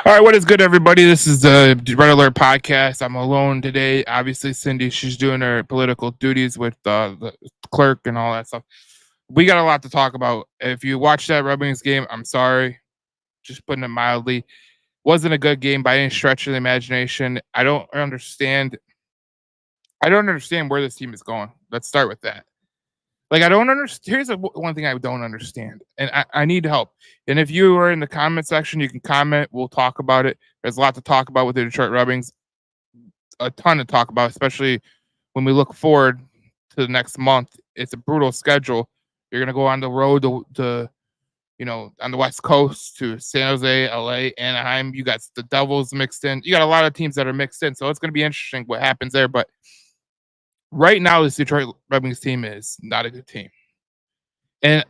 All right, what is good, everybody? This is the Red Alert podcast. I'm alone today. Obviously, Cindy, she's doing her political duties with the clerk and all that stuff. We got a lot to talk about. If you watched that Red Wings game, I'm sorry, just putting it mildly. Wasn't a good game by any stretch of the imagination. I don't understand where this team is going. Let's start with that. Like, I don't understand. Here's one thing I don't understand, and I need help. And if you are in the comment section, you can comment. We'll talk about it. There's a lot to talk about with the Detroit Red Wings, a ton to talk about, especially when we look forward to the next month. It's a brutal schedule. You're going to go on the road on the West Coast to San Jose, LA, Anaheim. You got the Devils mixed in. You got a lot of teams that are mixed in. So it's going to be interesting what happens there. But right now, this Detroit Red Wings team is not a good team. And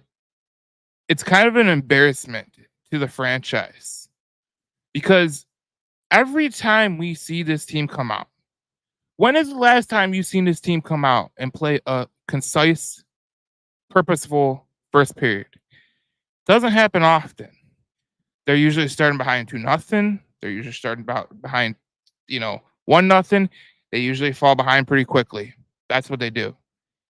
it's kind of an embarrassment to the franchise because every time we see this team come out, when is the last time you've seen this team come out and play a concise, purposeful first period? Doesn't happen often. They're usually starting behind 2-0. They're usually starting behind, 1-0. They usually fall behind pretty quickly. That's what they do.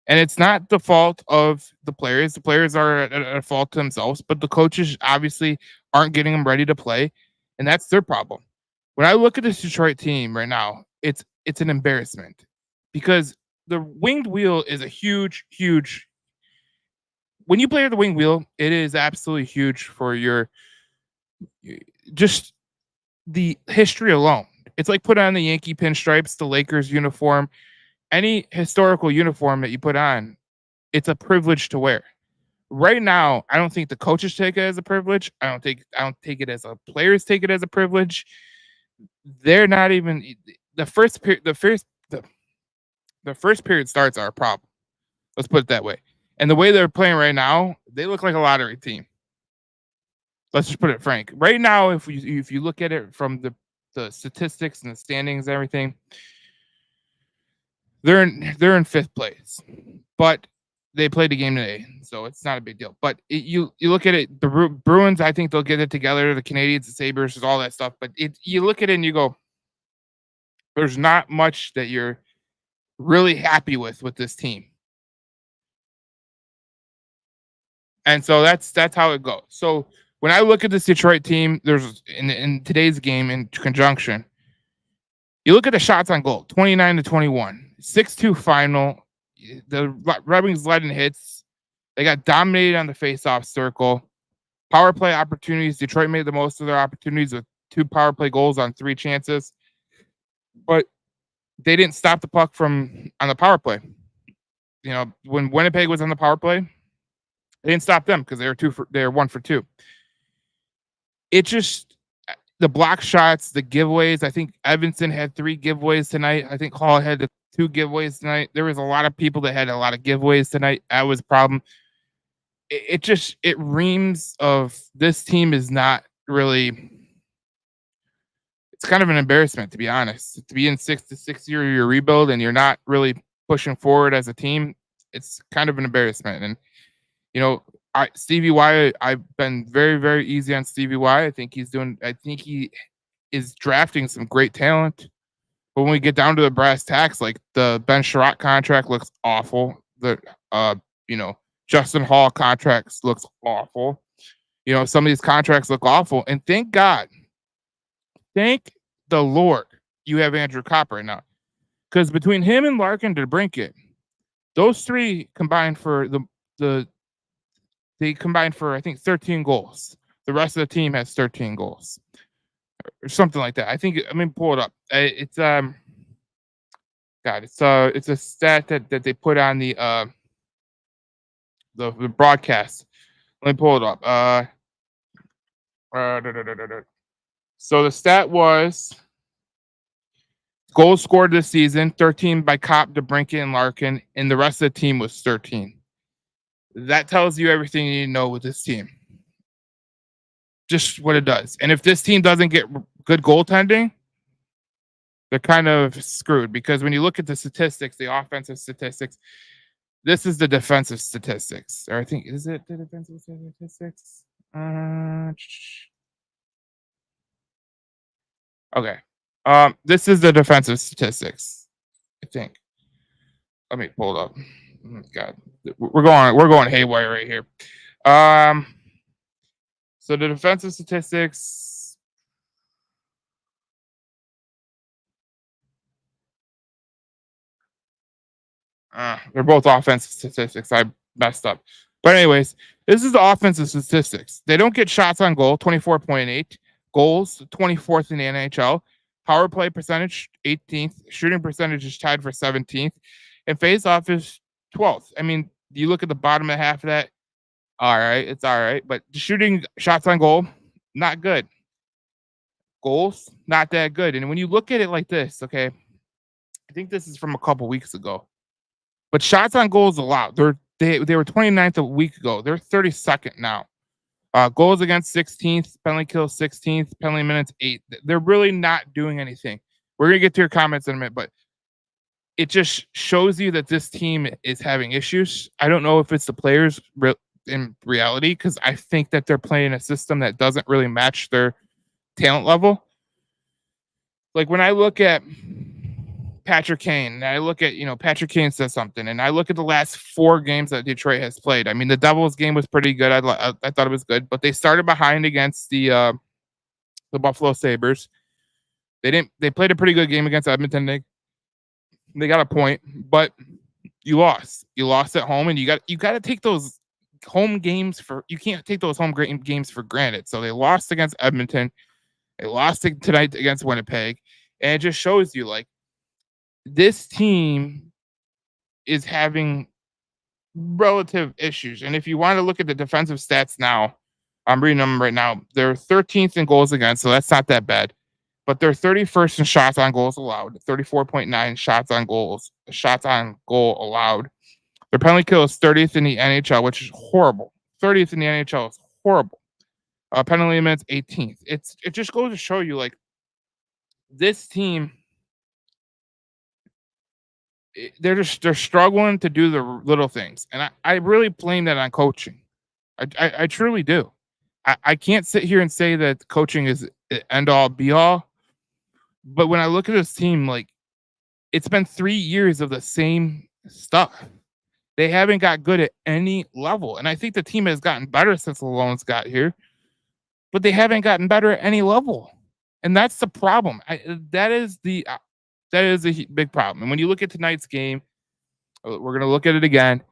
And it's not the fault of the players. The players are at fault to themselves, but the coaches obviously aren't getting them ready to play, and that's their problem. When I look at this Detroit team right now, it's an embarrassment because the winged wheel is a huge. When you play the winged wheel, it is absolutely huge for your just the history alone. It's like put on the Yankee pinstripes, the Lakers uniform, any historical uniform that you put on. It's a privilege to wear. Right now, I don't think the coaches take it as a privilege. I don't take it as a players take it as a privilege. They're not even the first period. The first period starts are a problem. Let's put it that way. And the way they're playing right now, they look like a lottery team. Let's just put it frank. Right now, if you look at it from the statistics and the standings and everything, they're in fifth place. But they played a game today, so it's not a big deal. But you look at it, the Bruins, I think they'll get it together. The Canadiens, the Sabres, all that stuff. But you look at it and you go, there's not much that you're really happy with this team. And so that's how it goes. So when I look at this Detroit team, there's in today's game in conjunction, you look at the shots on goal, 29-21, 6-2 final. The Red Wings led in hits. They got dominated on the face-off circle. Power play opportunities. Detroit made the most of their opportunities with 2 power play goals on 3 chances. But they didn't stop the puck from on the power play. When Winnipeg was on the power play, they didn't stop them because they were 1 for 2. It just the block shots, the giveaways. I think Evason had 3 giveaways tonight. I think Hall had 2 giveaways tonight. There was a lot of people that had a lot of giveaways tonight. That was a problem. It reams of this team is not really. It's kind of an embarrassment, to be honest. To be in 6 year your rebuild and you're not really pushing forward as a team, it's kind of an embarrassment. And Stevie Y, I've been very, very easy on Stevie Y. I think he is drafting some great talent. But when we get down to the brass tacks, like the Ben Sherratt contract looks awful. The Justin Hall contracts looks awful. Some of these contracts look awful. And thank God, thank the Lord, you have Andrew Copp right now. Because between him and Larkin DeBrincat, those 3 combined for they combined for, I think, 13 goals. The rest of the team has 13 goals. Or something like that. I think pull it up. It's it's a stat that they put on the broadcast. Let me pull it up. So the stat was goals scored this season, 13 by Copp, DeBrincat, and Larkin, and the rest of the team was 13. That tells you everything you need to know with this team. Just what it does. And if this team doesn't get good goaltending, they're kind of screwed because when you look at the statistics, the offensive statistics, this is the defensive statistics. Or I think, is it the defensive statistics? Okay. This is the defensive statistics. I think. Let me pull it up. Oh, God, we're going haywire right here. Um, so the defensive statistics. They're both offensive statistics. I messed up. But anyways, this is the offensive statistics. They don't get shots on goal, 24.8. Goals, 24th in the NHL. Power play percentage, 18th. Shooting percentage is tied for 17th. And face off is 12th. I mean, you look at the bottom of half of that, all right, it's all right. But shooting shots on goal, not good. Goals, not that good. And when you look at it like this, okay, I think this is from a couple weeks ago. But shots on goals allowed. They were 29th a week ago. They're 32nd now. Goals against 16th, penalty kills 16th, penalty minutes 8th. They're really not doing anything. We're gonna get to your comments in a minute, but it just shows you that this team is having issues. I don't know if it's the players in reality, because I think that they're playing a system that doesn't really match their talent level. Like when I look at Patrick Kane, and I look at, Patrick Kane says something, and I look at the last 4 games that Detroit has played. I mean, the Devils game was pretty good. I thought it was good, but they started behind against the Buffalo Sabres. They played a pretty good game against Edmonton. They got a point, but you lost. You lost at home, and you got to take those home games you can't take those home games for granted. So they lost against Edmonton. They lost tonight against Winnipeg, and it just shows you like this team is having relative issues. And if you want to look at the defensive stats now, I'm reading them right now. They're 13th in goals against, so that's not that bad. But they're 31st in shots on goals allowed, 34.9 shots on goal allowed. Their penalty kill is 30th in the NHL, which is horrible. 30th in the NHL is horrible. Penalty minutes 18th. It just goes to show you like this team, they're struggling to do the little things, and I really blame that on coaching. I truly do. I can't sit here and say that coaching is end all be all, but when I look at this team, like it's been 3 years of the same stuff. They haven't got good at any level, and I think the team has gotten better since Lalonde's got here, but they haven't gotten better at any level, and that's the problem. That is a big problem. And when you look at tonight's game, we're going to look at it again.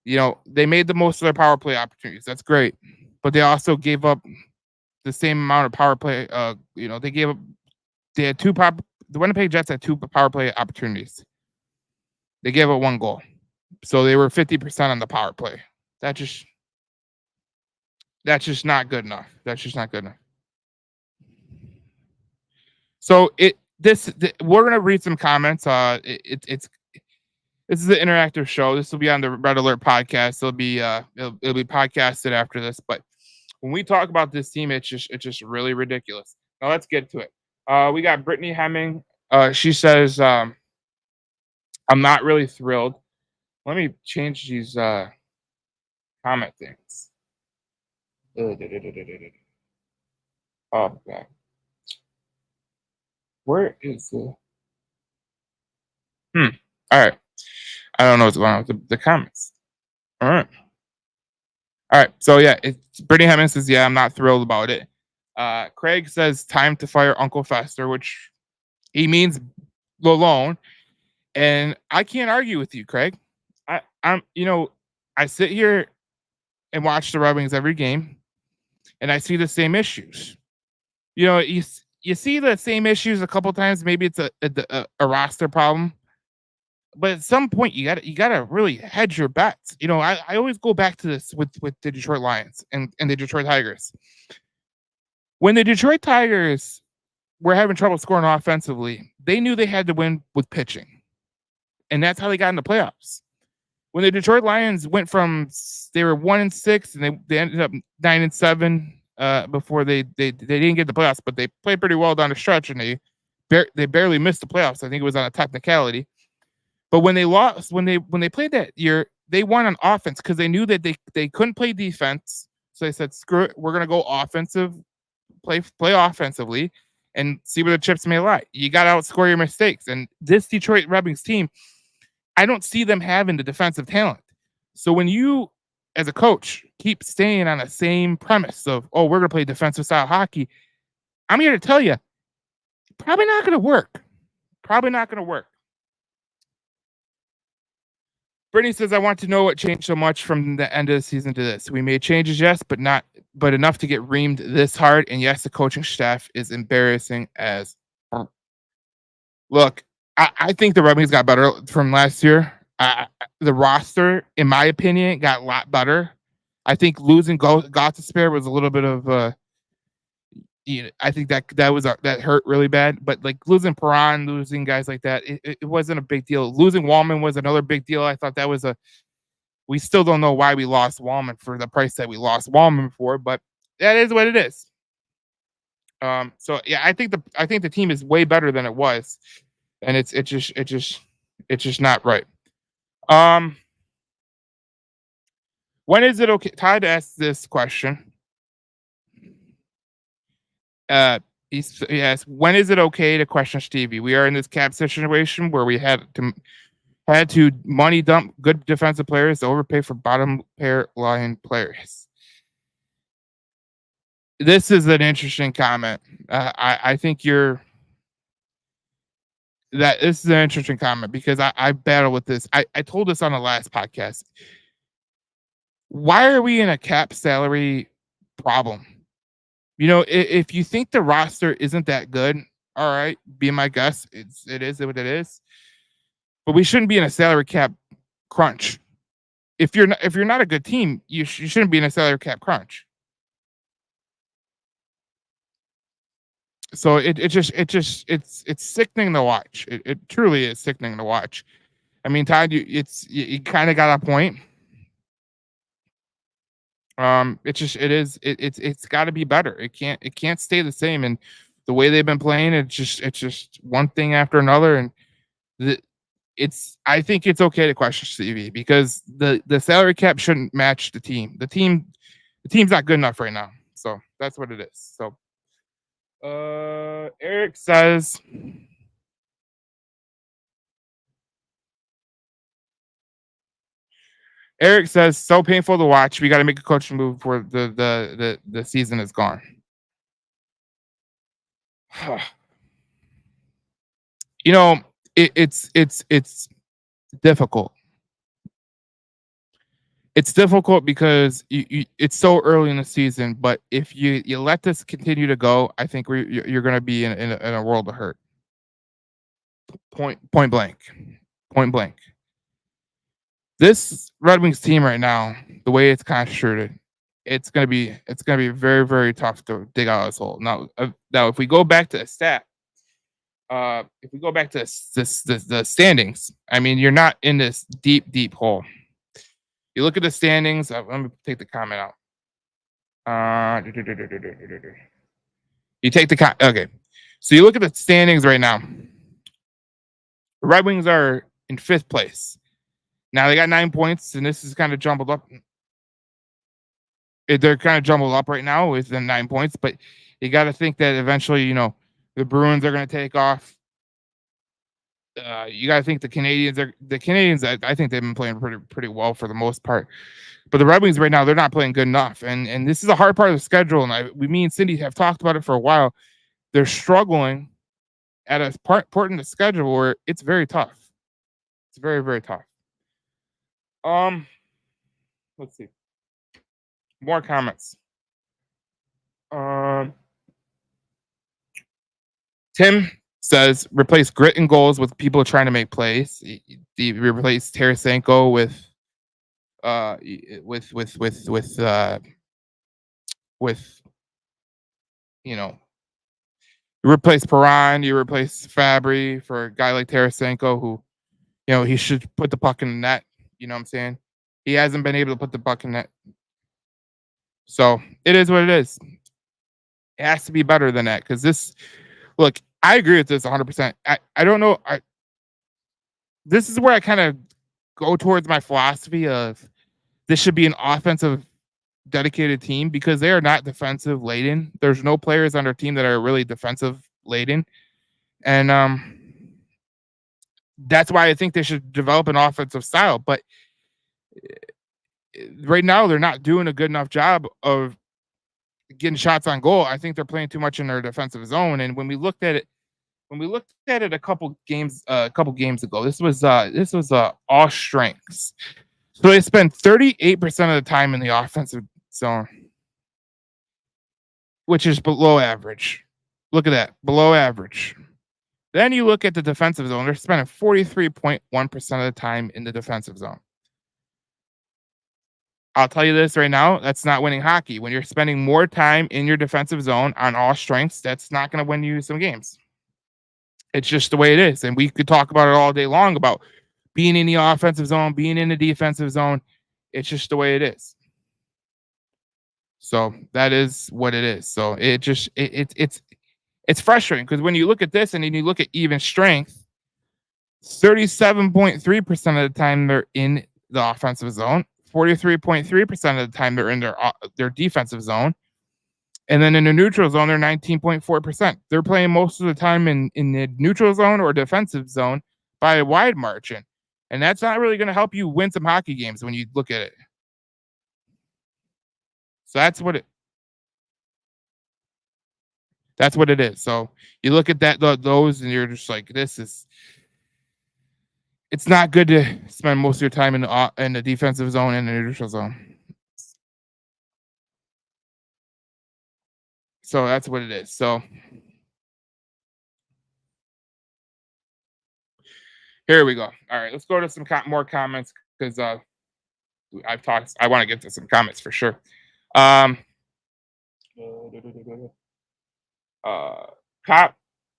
They made the most of their power play opportunities. That's great. But they also gave up the same amount of power play. The Winnipeg Jets had 2 power play opportunities. They gave up 1 goal. So they were 50% on the power play. That's just not good enough. That's just not good enough. So we're gonna read some comments. This is an interactive show. This will be on the Red Alert podcast. It'll be podcasted after this. But when we talk about this team, it's just really ridiculous. Now let's get to it. We got Brittany Hemming. She says, "I'm not really thrilled." Let me change these comment things. Oh God. Where is the? All right. I don't know what's going on with the comments. All right. So yeah, Brittany Hemming says, "Yeah, I'm not thrilled about it." Craig says, "Time to fire Uncle Fester," which he means Lalonde, and I can't argue with you, Craig. I sit here and watch the Red Wings every game, and I see the same issues. You see the same issues a couple times. Maybe it's a roster problem, but at some point you gotta really hedge your bets. I always go back to this with the Detroit Lions and the Detroit Tigers. When the Detroit Tigers were having trouble scoring offensively, they knew they had to win with pitching, and that's how they got in the playoffs. When the Detroit Lions went from they were 1-6 and they ended up 9-7 before they didn't get the playoffs, but they played pretty well down the stretch, and they barely missed the playoffs. I think it was on a technicality. But when they lost, when they played that year, they won on offense because they knew that they couldn't play defense. So they said, "Screw it, we're gonna go offensive, play offensively." and see where the chips may lie. You got to outscore your mistakes. And this Detroit Red Wings team, I don't see them having the defensive talent. So when you, as a coach, keep staying on the same premise of, oh, we're going to play defensive style hockey, I'm here to tell you, probably not going to work. Probably not going to work. Brittany says, I want to know what changed so much from the end of the season to this. We made changes, yes, but enough to get reamed this hard. And yes, the coaching staff is embarrassing as look. I think the Red Wings got better from last year. The roster, in my opinion, got a lot better. I think losing Gostisbehere was a little bit of I think that hurt really bad. But like losing Perron, losing guys like that, it wasn't a big deal. Losing Walman was another big deal. I thought that was we still don't know why we lost Walman for the price that we lost Walman for, but that is what it is. So yeah, I think the team is way better than it was, and it's just not right. When is it okay? Todd asked this question. He asks, when is it okay to question Stevie? We are in this cap situation where we had to money dump good defensive players to overpay for bottom pair line players. This is an interesting comment. I think this is an interesting comment because I battle with this. I told this on the last podcast. Why are we in a cap salary problem? You know, if you think the roster isn't that good, all right, be my guest. It is what it is. But we shouldn't be in a salary cap crunch. If you're not a good team, you shouldn't be in a salary cap crunch. So it's sickening to watch. It truly is sickening to watch. I mean, Todd, you kind of got a point. It's got to be better. It can't stay the same. And the way they've been playing, it's just one thing after another. And I think it's okay to question Stevie because the salary cap shouldn't match the team. The team's not good enough right now. So that's what it is. So, Eric says. Eric says, so painful to watch. We got to make a coaching move before the season is gone. You know, it's difficult. It's difficult because it's so early in the season. But if you let this continue to go, I think you're going to be in a world of hurt. Point blank. This Red Wings team right now, the way it's constructed, it's gonna be very, very tough to dig out of this hole. Now if we go back to the stat, if we go back to the standings, I mean, you're not in this deep hole. You look at the standings. Let me take the comment out. You take the okay. So you look at the standings right now. The Red Wings are in 5th place. Now they got 9 points, and this is kind of jumbled up. They're kind of jumbled up right now with the 9 points, but you got to think that eventually, you know, the Bruins are going to take off. You got to think the Canadians. I think they've been playing pretty well for the most part, but the Red Wings right now, they're not playing good enough, and this is a hard part of the schedule. And me and Cindy have talked about it for a while. They're struggling at a part in the schedule where it's very tough. It's very, very tough. Let's see. More comments. Tim says replace grit and goals with people trying to make plays. He replace Tarasenko with you know, you replace Perron, you replace Fabry for a guy like Tarasenko who, you know, he should put the puck in the net. You know what I'm saying? He hasn't been able to put the puck in net. So it is what it is. It has to be better than that because look, I agree with this 100%. I don't know. This is where I kind of go towards my philosophy of this should be an offensive dedicated team because they are not defensive laden. There's no players on their team that are really defensive laden, and that's why I think they should develop an offensive style. But right now, they're not doing a good enough job of getting shots on goal. I think they're playing too much in their defensive zone. And when we looked at it a couple games ago, this was all strengths. So they spend 38% of the time in the offensive zone, which is below average. Look at that, below average. Then you look at the defensive zone, they're spending 43.1% of the time in the defensive zone. I'll tell you this right now, that's not winning hockey. When you're spending more time in your defensive zone on all strengths, that's not going to win you some games. It's just the way it is. And we could talk about it all day long about being in the offensive zone, being in the defensive zone. It's just the way it is. So that is what it is. So it's frustrating because when you look at this and then you look at even strength, 37.3% of the time they're in the offensive zone, 43.3% of the time they're in their defensive zone. And then in the neutral zone, they're 19.4%. They're playing most of the time in the neutral zone or defensive zone by a wide margin. And that's not really going to help you win some hockey games when you look at it. So that's what it is. So you look at those and you're just like, it's not good to spend most of your time in the defensive zone and the neutral zone. So that's what it is. So here we go. All right, let's go to some more comments because I've talked. I want to get to some comments for sure. Cop,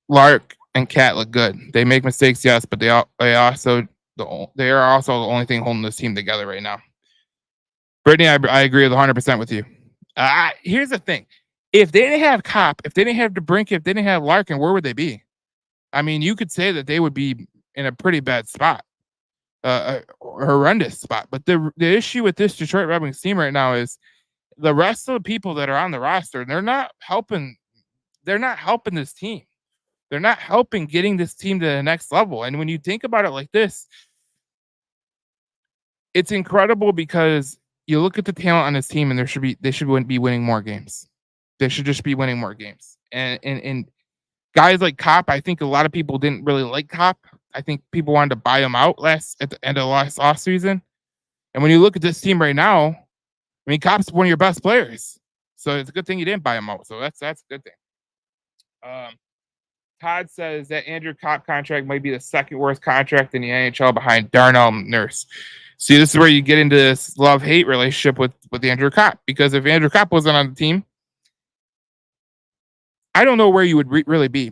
Lark, and Cat look good. They make mistakes, yes, but they are also the only thing holding this team together right now. Brittany, I agree with 100% with you. Here's the thing: if they didn't have Cop, if they didn't have DeBrincat, if they didn't have Larkin, where would they be? I mean, you could say that they would be in a pretty bad spot, a horrendous spot. But the issue with this Detroit Red Wings team right now is the rest of the people that are on the roster, they're not helping. They're not helping this team. They're not helping getting this team to the next level. And when you think about it like this, it's incredible because you look at the talent on this team and they should be winning more games. They should just be winning more games. And guys like Cop, I think a lot of people didn't really like Cop. I think people wanted to buy him out at the end of last offseason. And when you look at this team right now, I mean, Cop's one of your best players. So it's a good thing you didn't buy him out. So that's a good thing. Todd says that Andrew Copp contract might be the second worst contract in the NHL behind Darnell Nurse. See, this is where you get into this love-hate relationship with Andrew Copp, because if Andrew Copp wasn't on the team, I don't know where you would really be.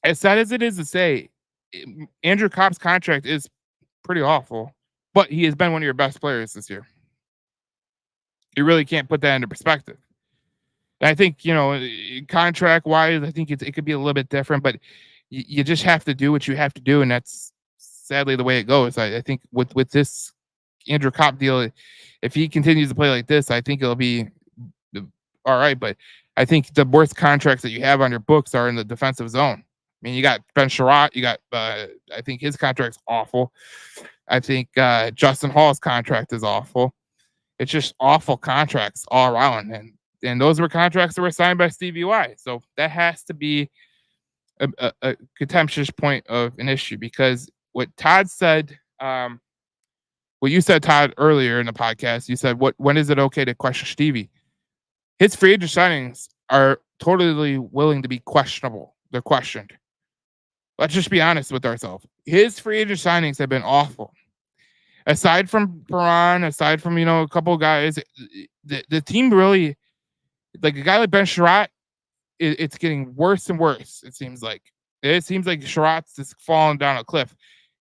As sad as it is to say, Andrew Copp's contract is pretty awful, but he has been one of your best players this year. You really can't put that into perspective. I think, contract-wise, I think it could be a little bit different, but you just have to do what you have to do, and that's sadly the way it goes. I think with this Andrew Copp deal, if he continues to play like this, I think it'll be all right. But I think the worst contracts that you have on your books are in the defensive zone. I mean, you got Ben Sherratt, you got I think his contract's awful. I think Justin Hall's contract is awful. It's just awful contracts all around, and those were contracts that were signed by Stevie Y. So that has to be a contentious point of an issue, because what Todd said, what you said, Todd, earlier in the podcast, you said, when is it okay to question Stevie? His free agent signings are totally willing to be questionable. They're questioned. Let's just be honest with ourselves. His free agent signings have been awful. Aside from Perron, aside from, a couple of guys, the team really, like a guy like Ben Sherratt, it's getting worse and worse, it seems like. It seems like Sherratt's just falling down a cliff.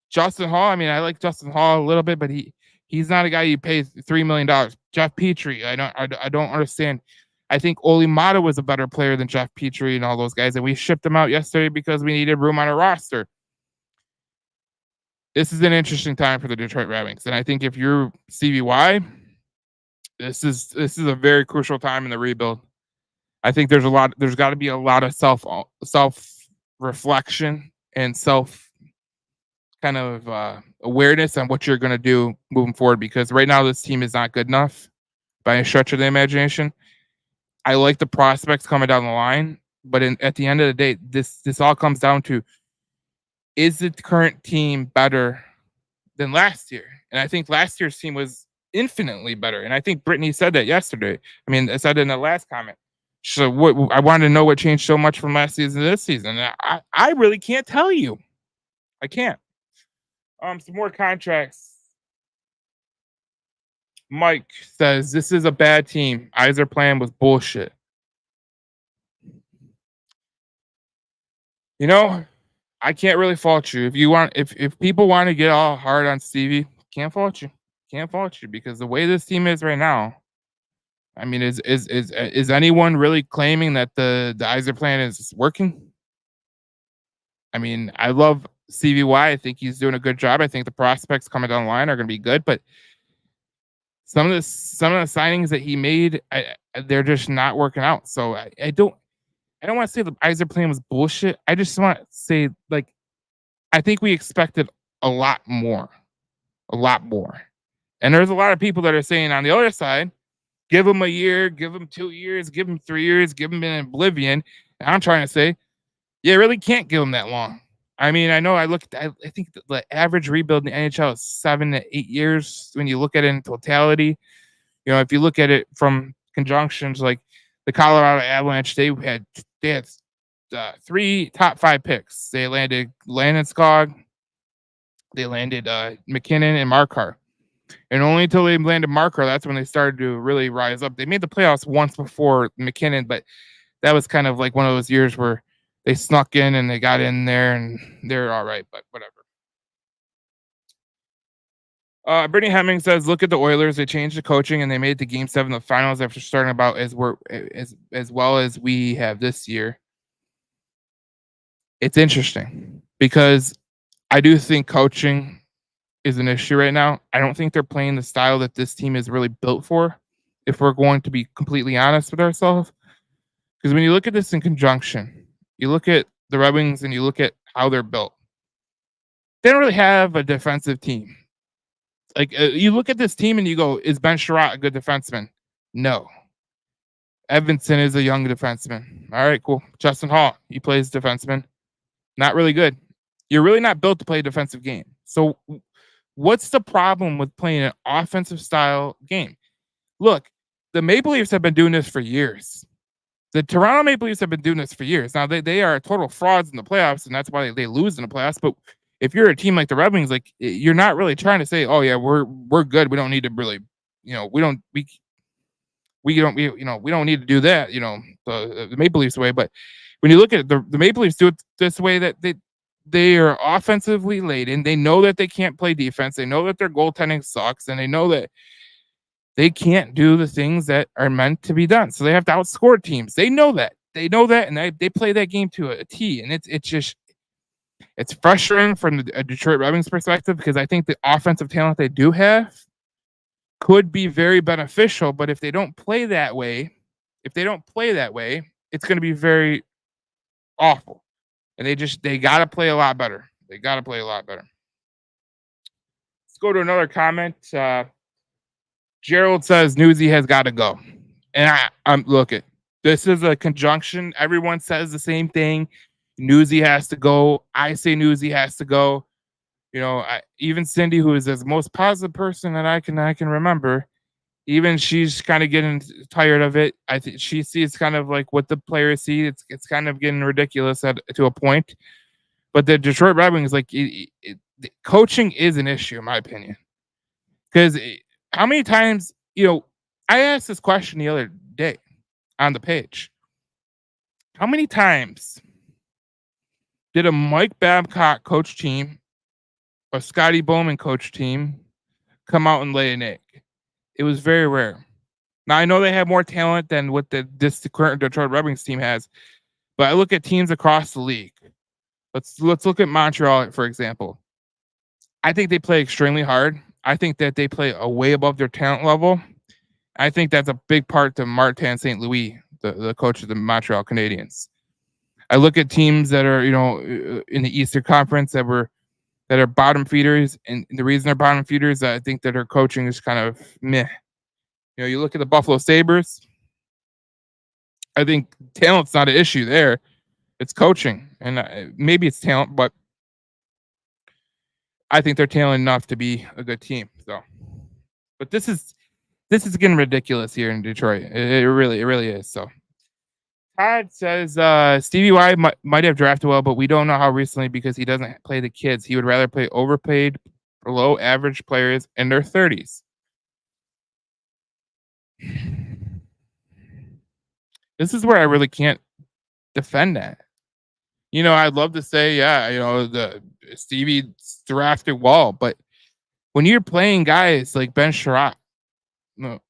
Justin Hall, I mean, I like Justin Hall a little bit, but he's not a guy you pay $3 million. Jeff Petrie, I don't understand. I think Oli Mata was a better player than Jeff Petrie and all those guys, and we shipped them out yesterday because we needed room on our roster. This is an interesting time for the Detroit Red Wings, and I think if you're CVY, this is a very crucial time in the rebuild. I think there's got to be a lot of self reflection and self kind of awareness on what you're going to do moving forward, because right now this team is not good enough by a stretch of the imagination. I like the prospects coming down the line, but at the end of the day, this all comes down to, is the current team better than last year? And I think last year's team was infinitely better. And I think Brittany said that yesterday. I mean, I said it in the last comment. So what I wanted to know what changed so much from last season to this season. And I really can't tell you. I can't. Some more contracts. Mike says this is a bad team. Yzer plan was bullshit. You know, I can't really fault you. If people want to get all hard on Stevie, can't fault you. Can't fault you, because the way this team is right now, I mean, is anyone really claiming that the Yzer plan is working? I mean, I love Stevie Y. I think he's doing a good job. I think the prospects coming down the line are going to be good, but some of the signings that he made, they're just not working out. So I don't want to say the Yzer plan was bullshit. I just want to say, like, I think we expected a lot more. And there's a lot of people that are saying on the other side, give him a year, give him 2 years, give him 3 years, give him in oblivion. And I'm trying to say, you really can't give him that long. I mean, I know I think the average rebuild in the NHL is 7 to 8 years when you look at it in totality. You know, if you look at it from conjunctions, like the Colorado Avalanche, they had 3 top 5 picks. They landed Landeskog, they landed McKinnon and Markar. And only until they landed Markar, that's when they started to really rise up. They made the playoffs once before McKinnon, but that was kind of like one of those years where they snuck in and they got in there and they're all right, but whatever. Brittany Hemming says, look at the Oilers. They changed the coaching and they made the Game 7 the finals after starting about as well as we have this year. It's interesting because I do think coaching is an issue right now. I don't think they're playing the style that this team is really built for, if we're going to be completely honest with ourselves. Because when you look at this in conjunction, you look at the Red Wings and you look at how they're built. They don't really have a defensive team. Like, you look at this team and you go, is Ben Chiarot a good defenseman? No. Edvinsson is a young defenseman. All right, cool. Justin Hall, he plays defenseman. Not really good. You're really not built to play a defensive game. So what's the problem with playing an offensive style game? Look, the Maple Leafs have been doing this for years. The Toronto Maple Leafs have been doing this for years. Now, they are total frauds in the playoffs, and that's why they lose in the playoffs. But if you're a team like the Red Wings, like, you're not really trying to say, oh yeah, we're good. We don't need to really, we don't need to do that, the Maple Leafs way. But when you look at it, the Maple Leafs do it this way, that they are offensively laden. They know that they can't play defense. They know that their goaltending sucks, and they know that they can't do the things that are meant to be done. So they have to outscore teams. They know that. And they play that game to a T. And it's frustrating from the Detroit Red Wings perspective, because I think the offensive talent they do have could be very beneficial. But if they don't play that way, it's going to be very awful. And they got to play a lot better. Let's go to another comment. Gerald says Newsy has got to go. And I'm looking. This is a conjunction. Everyone says the same thing. Newsy has to go. I say Newsy has to go. Even Cindy, who is the most positive person that I can remember, even she's kind of getting tired of it. I think she sees kind of like what the players see. It's kind of getting ridiculous to a point. But the Detroit Red Wings, like, coaching is an issue in my opinion. Because how many times, I asked this question the other day on the page. How many times did a Mike Babcock coach team or Scotty Bowman coach team come out and lay an egg? It was very rare. Now, I know they have more talent than what this current Detroit Red Wings team has, but I look at teams across the league. Let's look at Montreal, for example. I think they play extremely hard. I think that they play way above their talent level. I think that's a big part to Martin St. Louis, the coach of the Montreal Canadiens. I look at teams that are, in the Eastern Conference that are bottom feeders, and the reason they're bottom feeders, I think that their coaching is kind of meh. You look at the Buffalo Sabres. I think talent's not an issue there. It's coaching, and maybe it's talent, but I think they're talented enough to be a good team. So, but this is getting ridiculous here in Detroit. It really is. So, Todd says Stevie Y might have drafted well, but we don't know how recently because he doesn't play the kids. He would rather play overpaid, below average players in their 30s. This is where I really can't defend that. I'd love to say, yeah, the Stevie drafted well, but when you're playing guys like Ben Sherratt,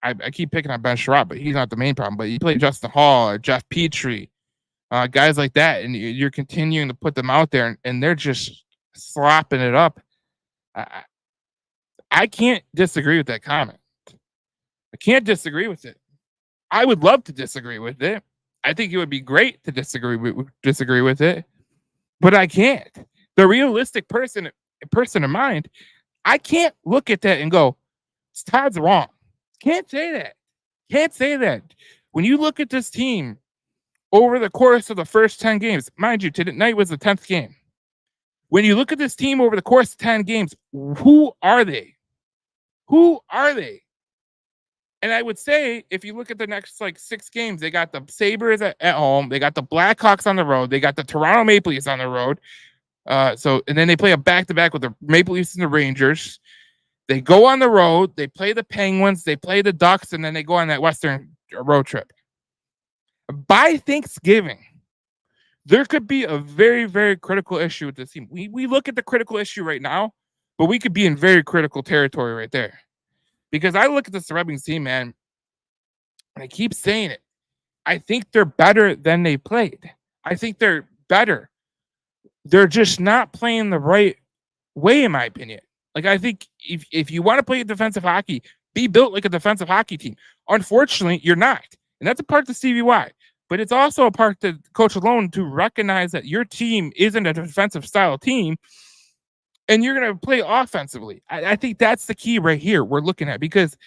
I keep picking on Ben Sherratt, but he's not the main problem. But you play Justin Hall or Jeff Petrie, guys like that, and you're continuing to put them out there, and they're just slopping it up. I can't disagree with that comment. I can't disagree with it. I would love to disagree with it. I think it would be great to disagree with it, but I can't. The realistic person in mind, I can't look at that and go, Todd's wrong. Can't say that. When you look at this team over the course of the first 10 games, mind you, tonight was the 10th game. When you look at this team over the course of 10 games, who are they? And I would say, if you look at the next 6 games, they got the Sabres at home, they got the Blackhawks on the road, they got the Toronto Maple Leafs on the road. And then they play a back-to-back with the Maple Leafs and the Rangers. They go on the road, they play the Penguins, they play the Ducks, and then they go on that Western road trip. By Thanksgiving, there could be a very, very critical issue with this team. We look at the critical issue right now, but we could be in very critical territory right there. Because I look at this Red Wings team, man, and I keep saying it. I think they're better than they played. I think they're better. They're just not playing the right way, in my opinion. I think if you want to play defensive hockey, be built like a defensive hockey team. Unfortunately, you're not. And that's a part of Stevie Y. But it's also a part to Coach Malone to recognize that your team isn't a defensive style team and you're going to play offensively. I think that's the key right here we're looking at, because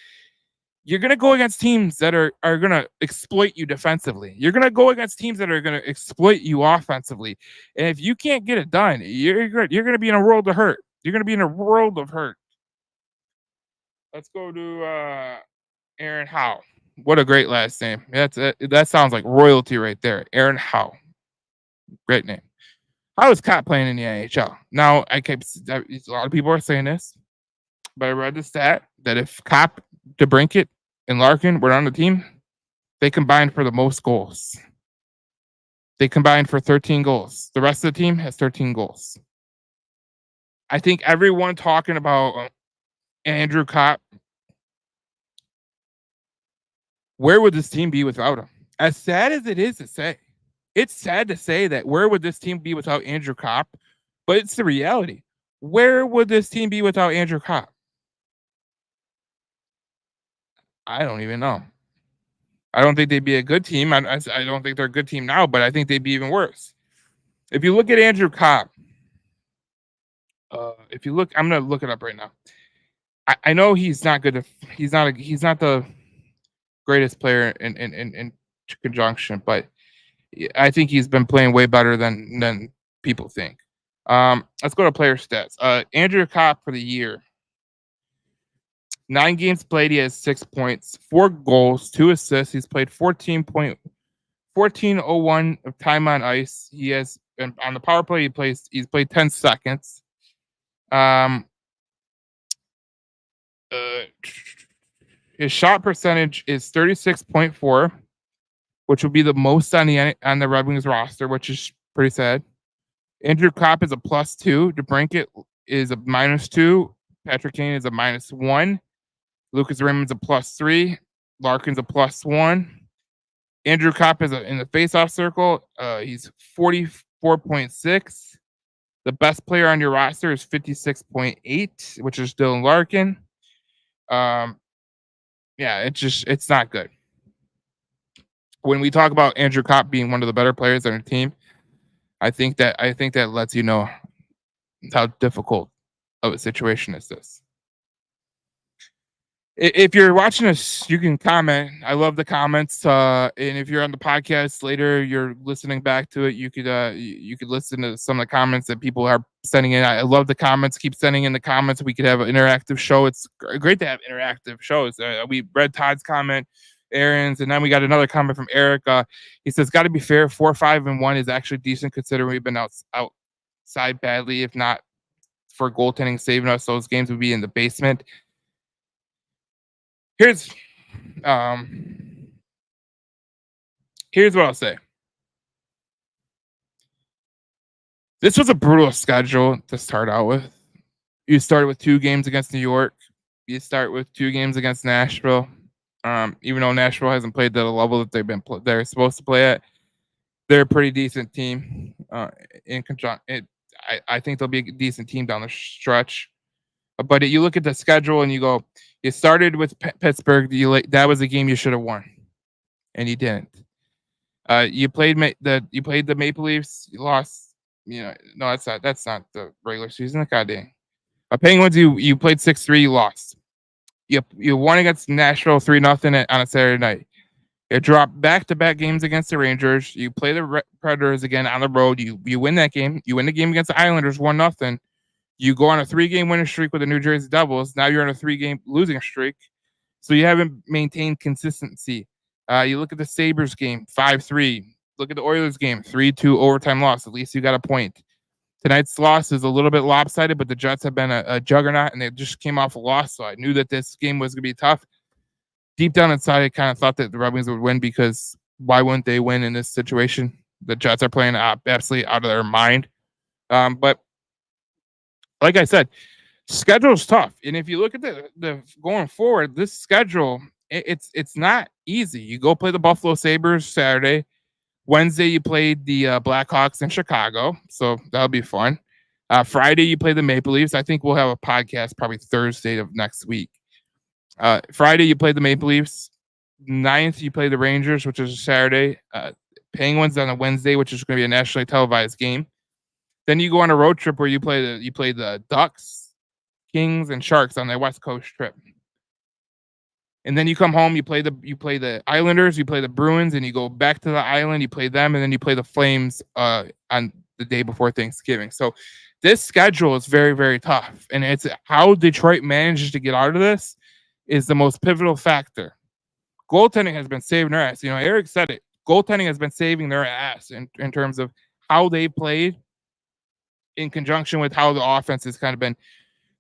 you're going to go against teams that are going to exploit you defensively. You're going to go against teams that are going to exploit you offensively. And if you can't get it done, you're going to be in a world of hurt. You're going to be in a world of hurt. Let's go to Aaron Howe. What a great last name. That sounds like royalty right there. Aaron Howe. Great name. How is Copp playing in the NHL? Now, a lot of people are saying this, but I read the stat that if Copp, DeBrincat, and Larkin were on the team, they combined for the most goals. They combined for 13 goals. The rest of the team has 13 goals. I think everyone talking about Andrew Copp, where would this team be without him? As sad as it is to say, it's sad to say that where would this team be without Andrew Copp? But it's the reality. Where would this team be without Andrew Copp? I don't even know. I don't think they'd be a good team. I don't think they're a good team now, but I think they'd be even worse. If you look at Andrew Copp, I'm going to look it up right now. I know he's not good. He's not the greatest player in conjunction, but I think he's been playing way better than people think. Let's go to player stats. Andrew Copp for the year. 9 games played, he has 6 points, 4 goals, 2 assists. He's played 14.01 of time on ice. He has been on the power play. He's played 10 seconds. His shot percentage is 36.4, which will be the most on the Red Wings roster, which is pretty sad. Andrew Copp is a +2. DeBrincat is a -2. Patrick Kane is a -1. Lucas Raymond's a +3. Larkin's a +1. Andrew Copp is in the faceoff circle. He's 44.6. The best player on your roster is 56.8, which is Dylan Larkin. Yeah, it's not good. when we talk about Andrew Kopp being one of the better players on our team, I think that lets you know how difficult of a situation is this. If you're watching us, you can comment. I love the comments. And if you're on the podcast later, you're listening back to it. You could listen to some of the comments that people are sending in. I love the comments. Keep sending in the comments. We could have an interactive show. It's great to have interactive shows. We read Todd's comment, Aaron's, and then we got another comment from Eric. He says, "Got to be fair. 4-5-1 is actually decent considering we've been outside badly. If not for goaltending saving us, those games would be in the basement." Here's um here's what I'll say. This was a brutal schedule to start out with. You start with 2 games against New York. You start with 2 games against Nashville. Even though Nashville hasn't played at a level that they're supposed to play at, they're a pretty decent team. In conjunction, I think they'll be a decent team down the stretch. But you look at the schedule and you go, you started with Pittsburgh. That was a game you should have won, and you didn't. You played the Maple Leafs. You lost. No, that's not the regular season. God dang. Penguins. You played 6-3. You lost. You won against Nashville 3-0 on a Saturday night. You dropped back-to-back games against the Rangers. You play the Predators again on the road. You win that game. You win the game against the Islanders 1-0. You go on a 3-game winning streak with the New Jersey Devils. Now you're on a 3-game losing streak. So you haven't maintained consistency. You look at the Sabres game, 5-3. Look at the Oilers game, 3-2 overtime loss. At least you got a point. Tonight's loss is a little bit lopsided, but the Jets have been a juggernaut, and they just came off a loss, so I knew that this game was going to be tough. Deep down inside, I kind of thought that the Red Wings would win because why wouldn't they win in this situation? The Jets are playing absolutely out of their mind. But like I said, schedule's tough, and if you look at the going forward, this schedule it's not easy. You go play the Buffalo Sabres Saturday. Wednesday you played the Blackhawks in Chicago, so that'll be fun. Friday you play the Maple Leafs. I think we'll have a podcast probably Thursday of next week. Friday you play the Maple Leafs. 9th you play the Rangers, which is a Saturday. Penguins on a Wednesday, which is going to be a nationally televised game. Then you go on a road trip where you play the Ducks, Kings, and Sharks on their West Coast trip. And then you come home, you play the Islanders, you play the Bruins, and you go back to the island, you play them, and then you play the Flames on the day before Thanksgiving. So this schedule is very, very tough. And it's how Detroit manages to get out of this is the most pivotal factor. Goaltending has been saving their ass. Eric said it. Goaltending has been saving their ass in terms of how they played in conjunction with how the offense has kind of been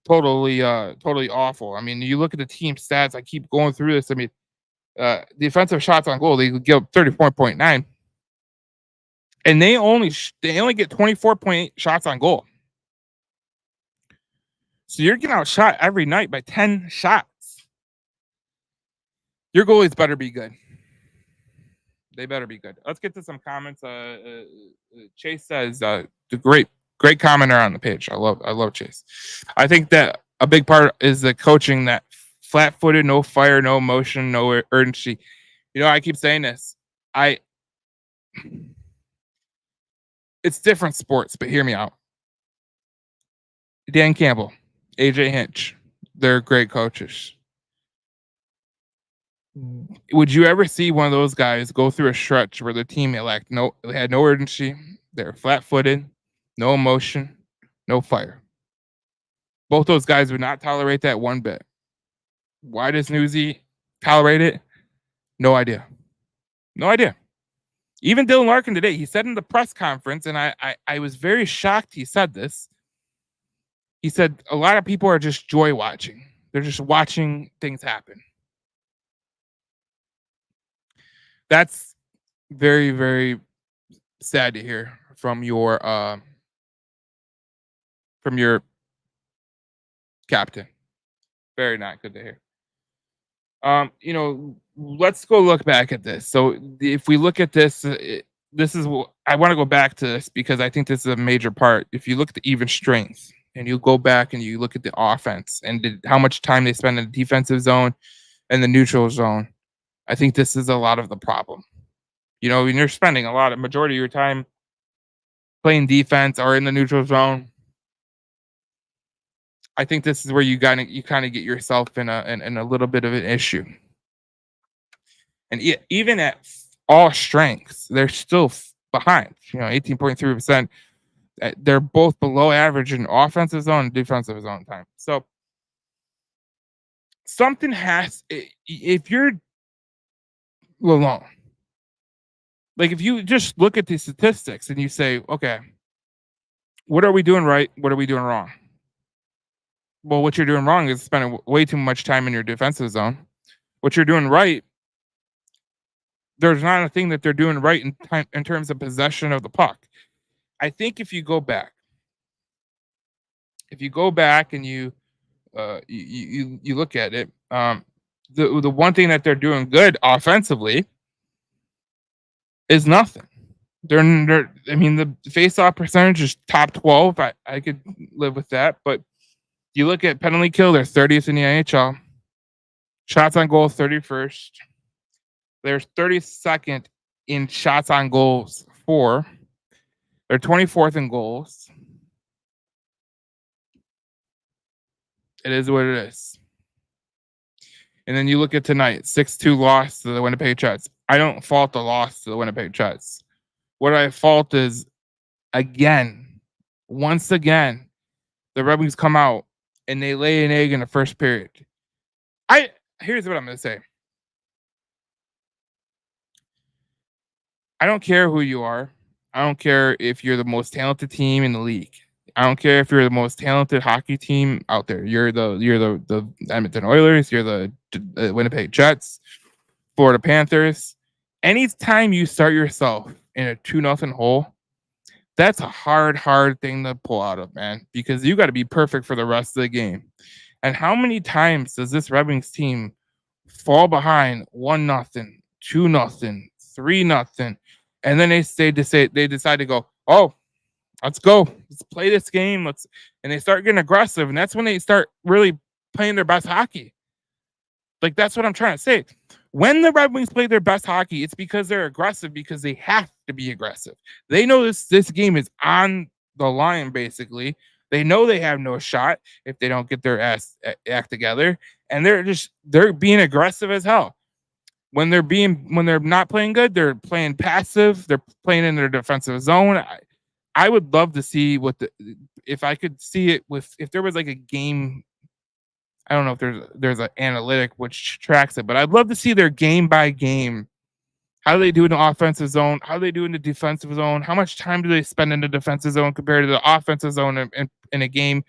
totally awful. I mean, you look at the team stats. I keep going through this. I mean, defensive shots on goal, they give 34.9, and they only get 24.8 shots on goal. So you're getting outshot every night by 10 shots. Your goalies better be good. They better be good. Let's get to some comments. Chase says, the great commenter on the page. I love Chase. I think that a big part is the coaching, that flat-footed, no fire, no emotion, no urgency. I keep saying this. It's different sports, but hear me out. Dan Campbell, AJ Hinch, they're great coaches. Would you ever see one of those guys go through a stretch where the team had no urgency, they're flat-footed, no emotion, no fire? Both those guys would not tolerate that one bit. Why does Newsy tolerate it? No idea. No idea. Even Dylan Larkin today, he said in the press conference, and I was very shocked he said this. He said a lot of people are just joy watching. They're just watching things happen. That's very, very sad to hear from your captain. Very not good to hear. Let's go look back at this. So if we look at this, this is what I want to go back to this because I think this is a major part. If you look at the even strength and you go back and you look at the offense and how much time they spend in the defensive zone and the neutral zone, I think this is a lot of the problem. And you're spending a majority of your time playing defense or in the neutral zone. I think this is where you kind of get yourself in a little bit of an issue. And even at all strengths, they're still behind. 18.3%. They're both below average in offensive zone and defensive zone time. So something if you're alone, like if you just look at the statistics and you say, okay, what are we doing right? What are we doing wrong? Well, what you're doing wrong is spending way too much time in your defensive zone. What you're doing right, there's not a thing that they're doing right in terms of possession of the puck. I think if you go back and you look at it, the one thing that they're doing good offensively is nothing. The face-off percentage is top 12. I could live with that, but you look at penalty kill, they're 30th in the NHL. Shots on goal, 31st. They're 32nd in shots on goals for. They're 24th in goals. It is what it is. And then you look at tonight, 6-2 loss to the Winnipeg Jets. I don't fault the loss to the Winnipeg Jets. What I fault is, once again, the Red Wings come out and they lay an egg in the first period. Here's what I'm going to say. I don't care who you are. I don't care if you're the most talented team in the league. I don't care if you're the most talented hockey team out there. You're the Edmonton Oilers. You're the Winnipeg Jets, Florida Panthers. Anytime you start yourself in a 2-0 hole, that's a hard thing to pull out of, man, because you got to be perfect for the rest of the game. And how many times does this Red Wings team fall behind 1-0, 2-0, 3-0, and then they decide to go, oh, let's go, let's play this game, and they start getting aggressive, and that's when they start really playing their best hockey. Like, that's what I'm trying to say. When the Red Wings play their best hockey, it's because they're aggressive, because they have to be aggressive. They know this game is on the line, basically. They know they have no shot if they don't get their act together, and they're being aggressive as hell. When they're not playing good, they're playing passive. They're playing in their defensive zone. I would love to see if I could see it if there was like a game. I don't know if there's an analytic which tracks it, but I'd love to see their game by game. How do they do in the offensive zone? How do they do in the defensive zone? How much time do they spend in the defensive zone compared to the offensive zone in a game?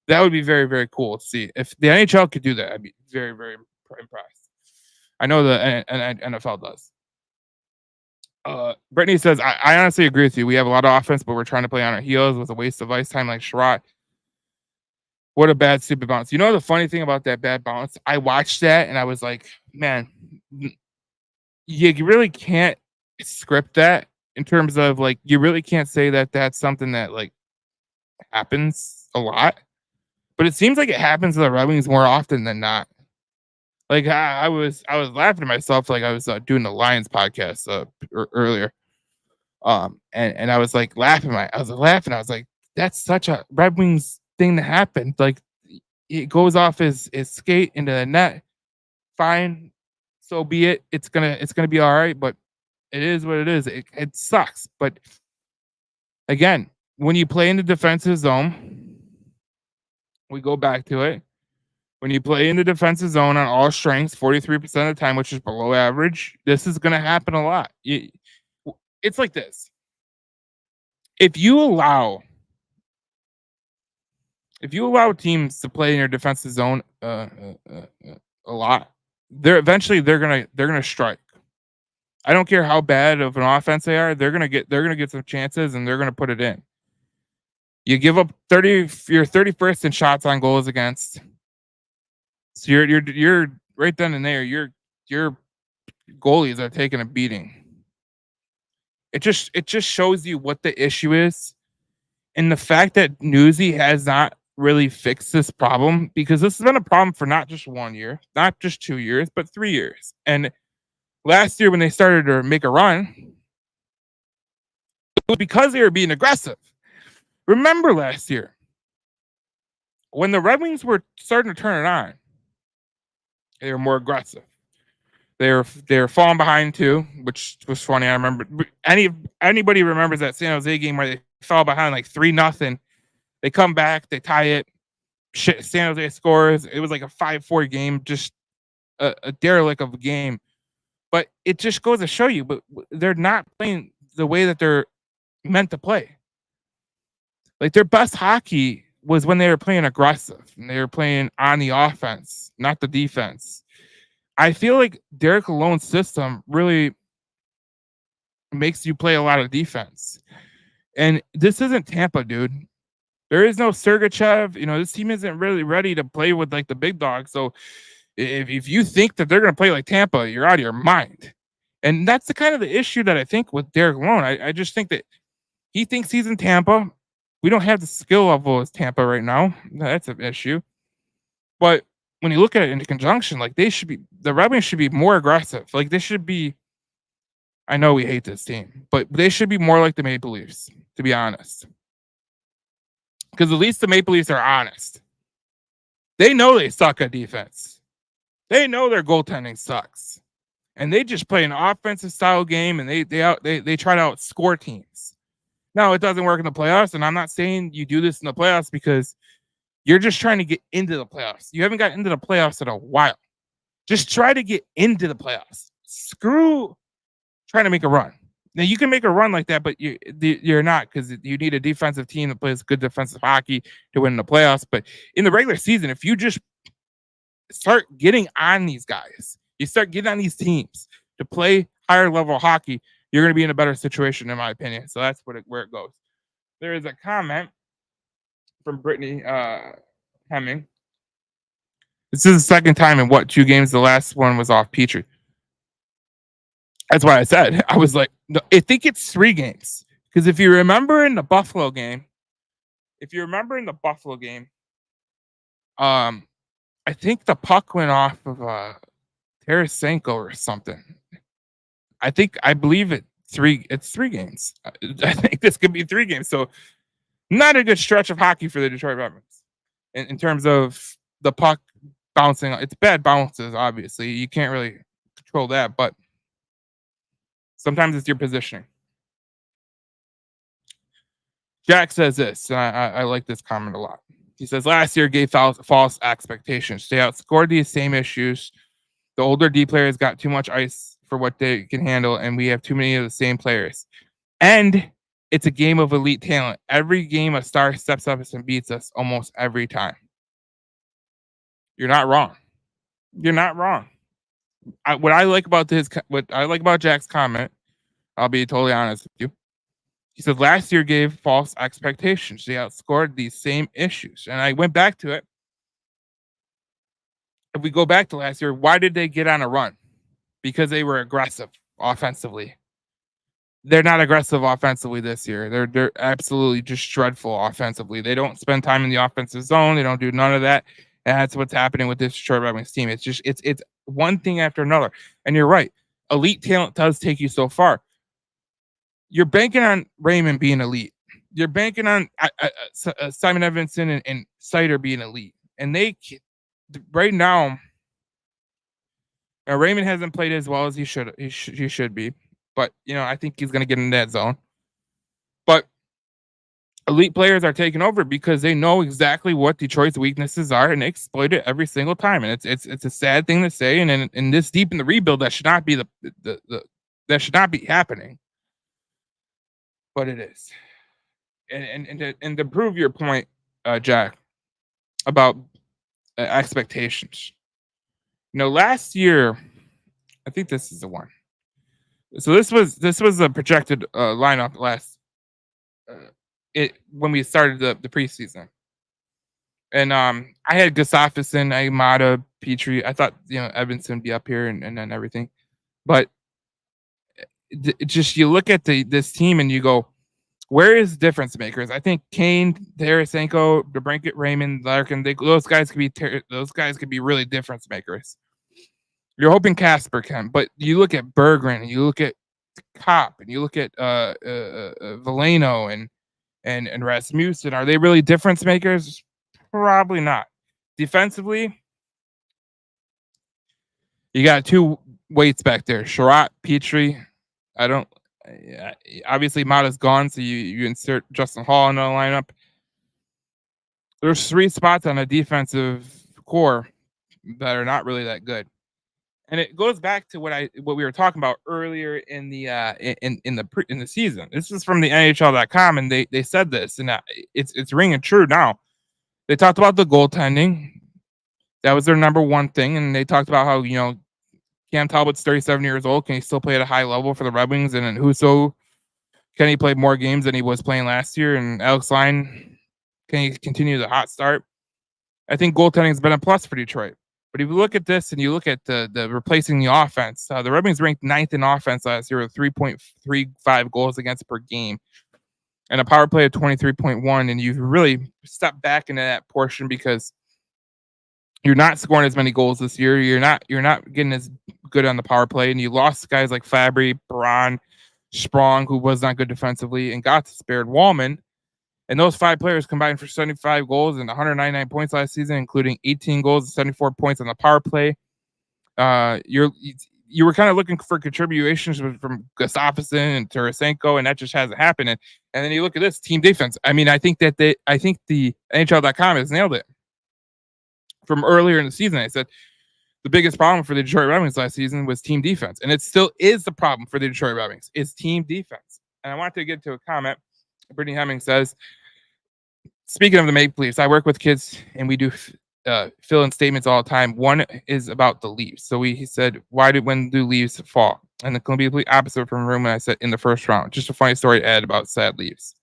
That would be very, very cool to see. If the NHL could do that, I'd be very, very impressed. I know the NFL does. Brittany says, I honestly agree with you. We have a lot of offense, but we're trying to play on our heels with a waste of ice time like Sherratt. What a bad, stupid bounce. You know the funny thing about that bad bounce? I watched that and I was like, man, you really can't script that in terms of, like, you really can't say that that's something that, like, happens a lot. But it seems like it happens to the Red Wings more often than not. Like, I was laughing to myself, like I was doing the Lions podcast earlier. And I was like laughing. I was like, that's such a Red Wings thing that happened. Like, it goes off his skate into the net. Fine, so be it. It's gonna be all right. But it is what it is. It sucks. But again, when you play in the defensive zone, we go back to it. When you play in the defensive zone on all strengths, 43% of the time, which is below average, this is going to happen a lot. It's like this. If you allow teams to play in your defensive zone a lot, they're gonna strike. I don't care how bad of an offense they are. They're gonna get some chances and they're gonna put it in. You give up 30. You're 31st in shots on goals against. So you're right then and there. Your goalies are taking a beating. It just shows you what the issue is, and the fact that Newsy has not really fixed this problem, because this has been a problem for not just 1 year, not just 2 years, but 3 years. And Last year when they started to make a run, it was because they were being aggressive. Remember last year when the Red Wings were starting to turn it on, they were more aggressive. They were falling behind too, which was funny. I remember anybody remembers that San Jose game where they fell behind like 3-0. They come back, they tie it. San Jose scores. It was like a 5-4 game, just a derelict of a game. But it just goes to show you, but they're not playing the way that they're meant to play. Like their best hockey was when they were playing aggressive and they were playing on the offense, not the defense. I feel like Derek Lalonde's system really makes you play a lot of defense. And this isn't Tampa, dude. There is no Sergachev. You know, this team isn't really ready to play with like the big dogs. So if you think that they're going to play like Tampa, you're out of your mind. And that's the kind of the issue that I think with Derek Lalonde. I just think that he thinks he's in Tampa. We don't have the skill level as Tampa right now. That's an issue. But when you look at it in conjunction, like the Red Wings should be more aggressive. Like they should be, I know we hate this team, but they should be more like the Maple Leafs, to be honest. Because at least the Maple Leafs are honest. They know they suck at defense. They know their goaltending sucks. And they just play an offensive style game and they try to outscore teams. Now, it doesn't work in the playoffs, and I'm not saying you do this in the playoffs because you're just trying to get into the playoffs. You haven't got into the playoffs in a while. Just try to get into the playoffs. Screw trying to make a run. Now, you can make a run like that, but you're not, because you need a defensive team that plays good defensive hockey to win the playoffs. But in the regular season, if you just start getting on these guys, you start getting on these teams to play higher level hockey, you're going to be in a better situation, in my opinion. So that's where it goes. There is a comment from Brittany Hemming. This is the second time in 2 games? The last one was off Petrie. That's why I said, I was like, no, I think it's 3 games. Because if you remember in the Buffalo game, I think the puck went off of Tarasenko or something. I believe it's 3 games. I think this could be 3 games. So not a good stretch of hockey for the Detroit Red Wings in terms of the puck bouncing. It's bad bounces, obviously. You can't really control that, but sometimes it's your positioning. Jack says this, and I like this comment a lot. He says, last year gave false expectations. They outscored these same issues. The older D players got too much ice for what they can handle, and we have too many of the same players. And it's a game of elite talent. Every game, a star steps up and beats us almost every time. You're not wrong. You're not wrong. What I like about Jack's comment, I'll be totally honest with you. He said last year gave false expectations. They outscored these same issues. And I went back to it. If we go back to last year, why did they get on a run? Because they were aggressive offensively. They're not aggressive offensively this year. They're absolutely just dreadful offensively. They don't spend time in the offensive zone. They don't do none of that. And that's what's happening with this Detroit Red Wings team. It's just it's one thing after another. And you're right. Elite talent does take you so far. You're banking on Raymond being elite. You're banking on Simon Edvinsson and Seider being elite. And they right now, Raymond hasn't played as well as he should be. But, I think he's going to get in that zone. But elite players are taking over because they know exactly what Detroit's weaknesses are, and they exploit it every single time. And it's a sad thing to say. And in this deep in the rebuild, that should not be that should not be happening. But it is. And to prove your point, Jack, about expectations. Last year, I think this is the one. So this was a projected lineup when we started the preseason, and I had Gustafsson, Aimada, Petrie. I thought Edvinsson would be up here and then everything, but just you look at this team and you go, where is difference makers? I think Kane, Tarasenko, DeBrincat, Raymond, Larkin, those guys could be really difference makers. You're hoping Casper can, but you look at Berggren and you look at Kopp and you look at Veleno and Rasmussen. Are they really difference makers? Probably not. Defensively, you got two weights back there: Sherratt, Petrie. I don't. Obviously, Mata's gone, so you insert Justin Hall in the lineup. There's three spots on a defensive core that are not really that good. And it goes back to what we were talking about earlier in the in the season. This is from the NHL.com, and they said this, and it's ringing true now. They talked about the goaltending. That was their number one thing, and they talked about how Cam Talbot's 37 years old. Can he still play at a high level for the Red Wings? And then Husso, can he play more games than he was playing last year? And Alex Line, can he continue the hot start? I think goaltending has been a plus for Detroit. But if you look at this and you look at the replacing the offense, the Red Wings ranked 9th in offense last year with 3.35 goals against per game and a power play of 23.1. And you've really stepped back into that portion because you're not scoring as many goals this year. You're not getting as good on the power play, and you lost guys like Fabry, Baron, Sprong, who was not good defensively, and got spared Wallman. And those five players combined for 75 goals and 199 points last season, including 18 goals and 74 points on the power play. You were kind of looking for contributions from Gustafsson and Tarasenko, and that just hasn't happened. And then you look at this team defense. I mean, I think the NHL.com has nailed it. From earlier in the season, I said the biggest problem for the Detroit Red Wings last season was team defense, and it still is the problem for the Detroit Red Wings. It's team defense. And I want to get to a comment. Brittany Hemming says, speaking of the Maple Leafs, I work with kids and we do fill in statements all the time. One is about the Leafs. So he said, when do Leafs fall? And the complete opposite from Room, and I said in the first round. Just a funny story to add about sad Leafs.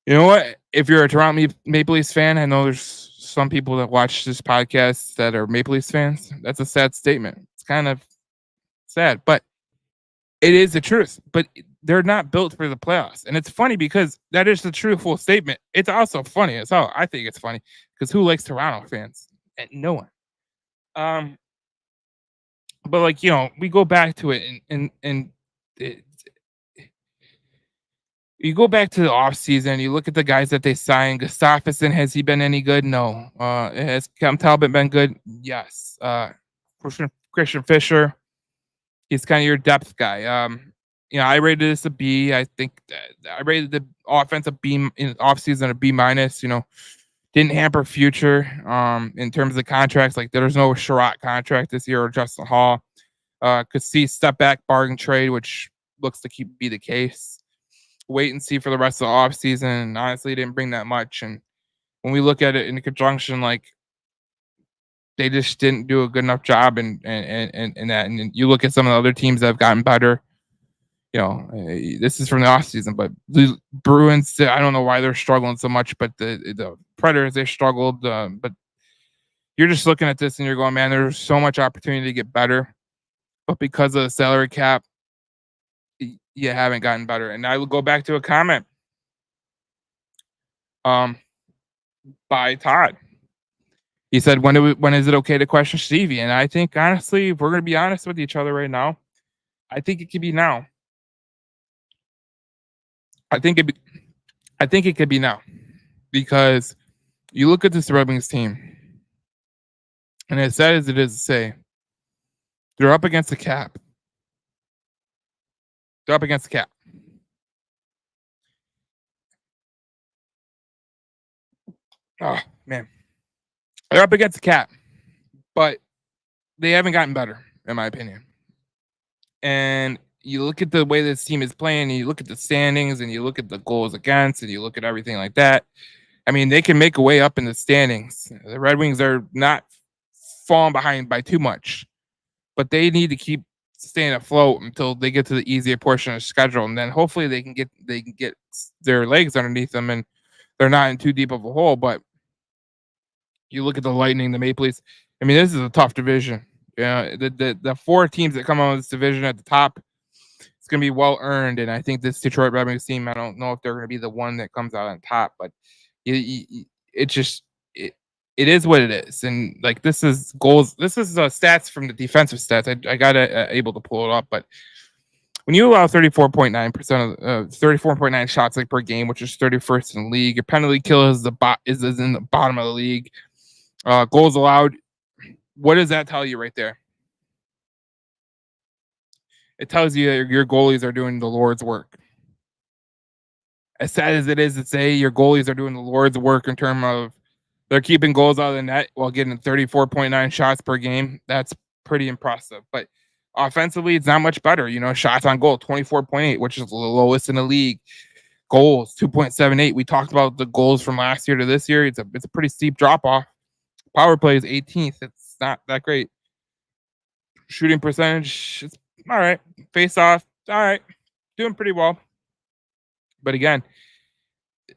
You know what? If you're a Toronto Maple Leafs fan, I know there's some people that watch this podcast that are Maple Leafs fans. That's a sad statement. It's kind of sad, but it is the truth. But they're not built for the playoffs. And it's funny because that is the truthful statement. It's also funny as hell. I think it's funny because who likes Toronto fans? And no one. But we go back to it and you go back to the offseason, you look at the guys that they signed. Gustafsson, has he been any good? No. Has Cam Talbot been good? Yes. Christian Fischer, he's kind of your depth guy. I rated this a B. I think I rated the offensive B in offseason a B minus. Didn't hamper future in terms of contracts. Like there's no Sherratt contract this year or Justin Hall. Could see step back bargain trade, which looks to be the case. Wait and see for the rest of the offseason. And honestly, didn't bring that much. And when we look at it in conjunction, like they just didn't do a good enough job and that. And you look at some of the other teams that have gotten better. This is from the offseason, but the Bruins, I don't know why they're struggling so much, but the Predators, they struggled. But you're just looking at this and you're going, man, there's so much opportunity to get better. But because of the salary cap, you haven't gotten better. And I will go back to a comment by Todd. He said, when is it okay to question Stevie? And I think, honestly, if we're going to be honest with each other right now, I think it could be now. I think it could be now. Because you look at this Red Wings team, and as sad as it is to say, they're up against the cap. They're up against the cap. Oh, man. They're up against the cap. But they haven't gotten better, in my opinion. And you look at the way this team is playing, and you look at the standings, and you look at the goals against, and you look at everything like that. I mean, they can make a way up in the standings. The Red Wings are not falling behind by too much, but they need to keep staying afloat until they get to the easier portion of the schedule, and then hopefully they can get their legs underneath them, and they're not in too deep of a hole. But you look at the Lightning, the Maple Leafs. I mean, this is a tough division. The four teams that come out of this division at the top, it's going to be well earned, and I think this Detroit Red Wings team, I don't know if they're going to be the one that comes out on top, but it is what it is. And like this is goals. This is stats from the defensive stats. I got able to pull it up, but when you allow 34.9% of 34.9 shots like per game, which is 31st in the league, your penalty kill is is in the bottom of the league. Goals allowed. What does that tell you right there? It tells you that your goalies are doing the Lord's work. As sad as it is to say, your goalies are doing the Lord's work in terms of they're keeping goals out of the net while getting 34.9 shots per game. That's pretty impressive. But offensively, it's not much better. You know, shots on goal, 24.8, which is the lowest in the league. Goals, 2.78. We talked about the goals from last year to this year. It's a pretty steep drop off. Power play is 18th. It's not that great. Shooting percentage, it's all right. Face off, all right. Doing pretty well. But again,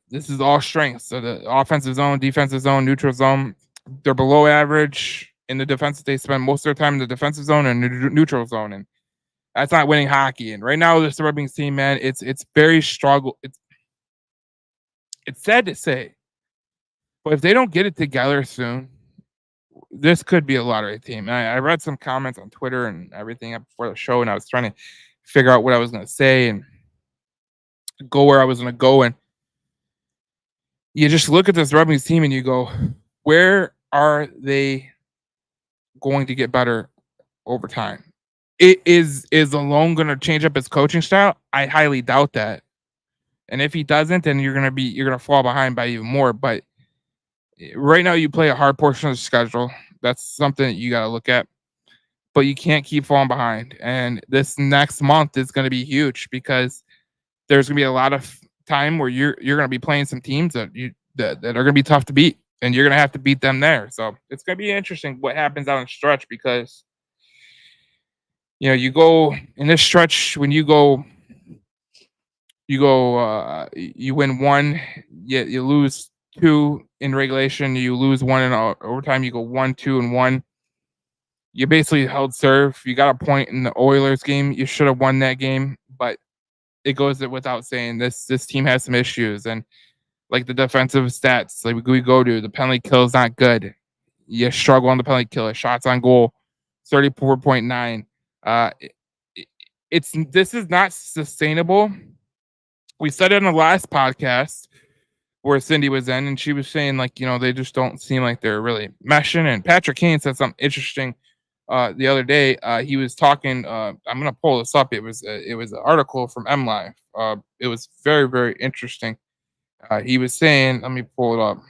this is all strengths. So the offensive zone, defensive zone, neutral zone, they're below average in the defensive. They spend most of their time in the defensive zone and neutral zone, and that's not winning hockey. And right now, the Red Wings team, man, it's very struggle. It's sad to say, but if they don't get it together soon, this could be a lottery team. I read some comments on Twitter and everything before the show, and I was trying to figure out what I was going to say and go where I was going to go. And you just look at this Red Wings team and you go, where are they going to get better over time? Is Alone going to change up his coaching style? I highly doubt that. And if he doesn't, then you're going to fall behind by even more. But right now you play a hard portion of the schedule. That's something that you got to look at. But you can't keep falling behind. And this next month is going to be huge because there's going to be a lot of time where you're going to be playing some teams that are going to be tough to beat, and you're going to have to beat them there. So it's going to be interesting what happens out in stretch because you go in this stretch when you win one, you lose two in regulation, you lose one in overtime, you go 1-2-1. You basically held serve. You got a point in the Oilers game. You should have won that game, but it goes without saying this team has some issues, and like the defensive stats, like we go to the penalty kill is not good. You struggle on the penalty kill. Shots on goal, 34.9. This is not sustainable. We said it in the last podcast where Cindy was in, and she was saying they just don't seem like they're really meshing. And Patrick Kane said something interesting the other day. He was talking. I'm gonna pull this up. It was an article from MLive. It was very, very interesting. He was saying, let me pull it up.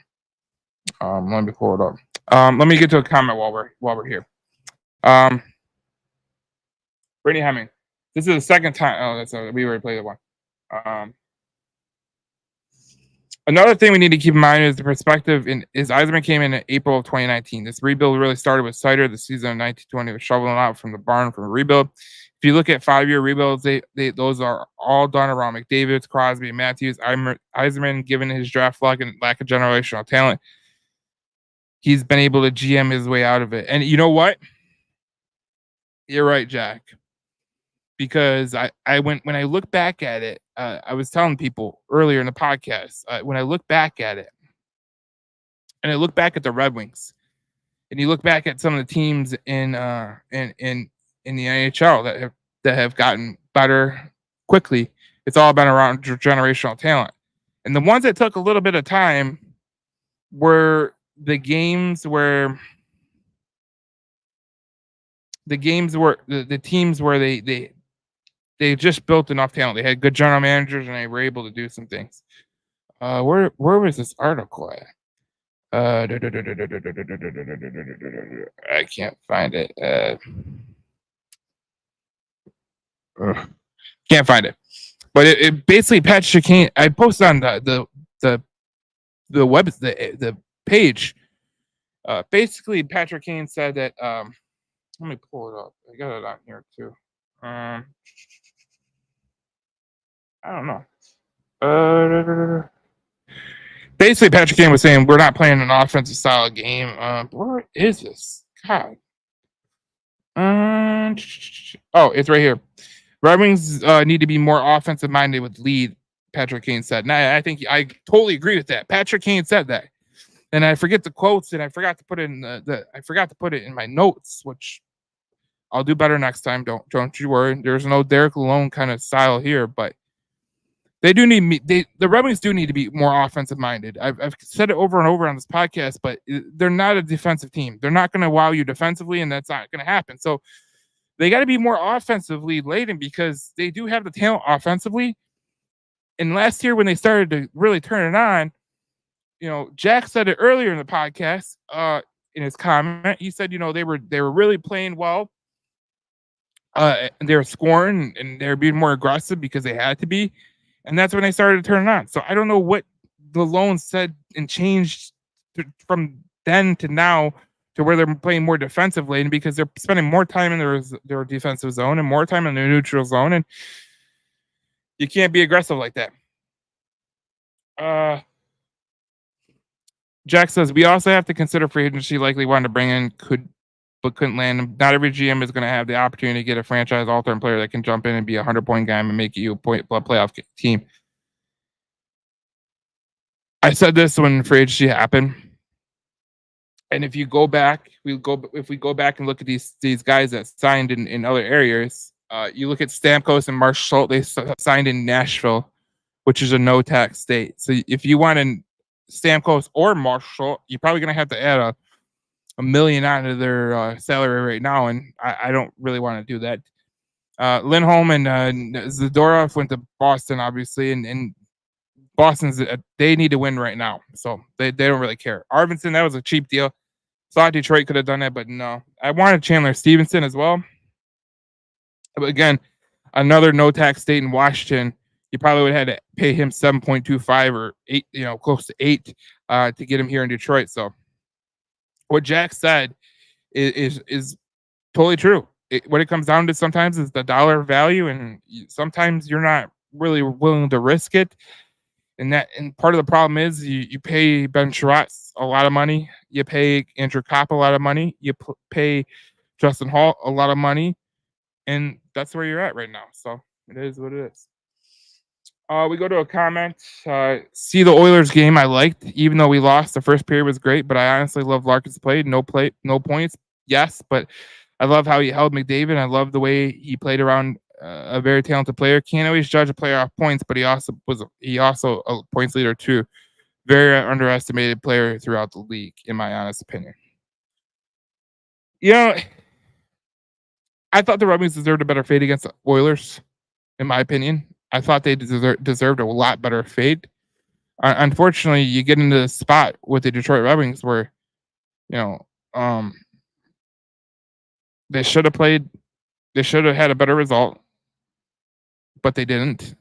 Let me get to a comment while we're here. Brittany Hemming. This is the second time. Oh, we already played the one. Another thing we need to keep in mind is the perspective is Yzerman came in April of 2019. This rebuild really started with Seider. The season of 1920 was shoveling out from the barn from a rebuild. If you look at 5-year rebuilds, those are all done around McDavid, Crosby, Matthews. Yzerman, given his draft luck and lack of generational talent, he's been able to GM his way out of it. And you know what? You're right, Jack. Because when I look back at it, I was telling people earlier in the podcast, when I look back at it, and I look back at the Red Wings, and you look back at some of the teams in the NHL that have gotten better quickly, it's all been around generational talent. And the ones that took a little bit of time were the teams where they just built enough talent. They had good general managers, and they were able to do some things. Where was this article at? I can't find it. Can't find it. But it basically Patrick Kane. I posted on the web the page. Basically, Patrick Kane said that. Let me pull it up. I got it on here too. I don't know. Basically, Patrick Kane was saying we're not playing an offensive style game. Where is this? God. Oh, it's right here. Red Wings need to be more offensive minded with lead. Patrick Kane said. And I think I totally agree with that. Patrick Kane said that. And I forget the quotes, and I forgot to put it in I forgot to put it in my notes, which I'll do better next time. Don't you worry. There's no Derek Lalone kind of style here, but they do need me. The Red Wings do need to be more offensive minded. I've said it over and over on this podcast, but they're not a defensive team. They're not going to wow you defensively, and that's not going to happen. So they got to be more offensively laden because they do have the talent offensively. And last year when they started to really turn it on, Jack said it earlier in the podcast. In his comment, he said, they were really playing well. And they were scoring and they were being more aggressive because they had to be. And that's when they started to turn it on. So I don't know what Lalone said and changed from then to now to where they're playing more defensive laden because they're spending more time in their defensive zone and more time in their neutral zone. And you can't be aggressive like that. Jack says, we also have to consider free agency likely wanted to bring in but couldn't land him. Not every GM is going to have the opportunity to get a franchise altering player that can jump in and be a 100-point guy and make you a playoff team. I said this when free agency happened. And if you go back, if we go back and look at these guys that signed in other areas, you look at Stamkos and Marchessault, they signed in Nashville, which is a no-tax state. So if you want Stamkos or Marchessault, you're probably going to have to add a million onto their salary right now, and I don't really want to do that. Lindholm and Zadorov went to Boston, obviously, and Boston's they need to win right now, so they don't really care. Arvidsson, that was a cheap deal. Thought Detroit could have done that, but no. I wanted Chandler Stevenson as well, but again, another no-tax state in Washington. You probably would have had to pay him 7.25 or 8, close to 8, to get him here in Detroit. So what Jack said is totally true. What it comes down to sometimes is the dollar value, and sometimes you're not really willing to risk it. And part of the problem is you pay Ben Sherratt a lot of money, you pay Andrew Copp a lot of money, you pay Justin Hall a lot of money, and that's where you're at right now. So it is what it is. We go to a comment. See the Oilers game I liked, even though we lost. The first period was great, but I honestly love Larkin's play. No points, yes, but I love how he held McDavid. I love the way he played around a very talented player. Can't always judge a player off points, but he also a points leader too. Very underestimated player throughout the league, in my honest opinion. I thought the Red Wings deserved a better fate against the Oilers, in my opinion. I thought they deserved a lot better fate. Unfortunately, you get into the spot with the Detroit Red Wings where, they should have played. They should have had a better result, but they didn't.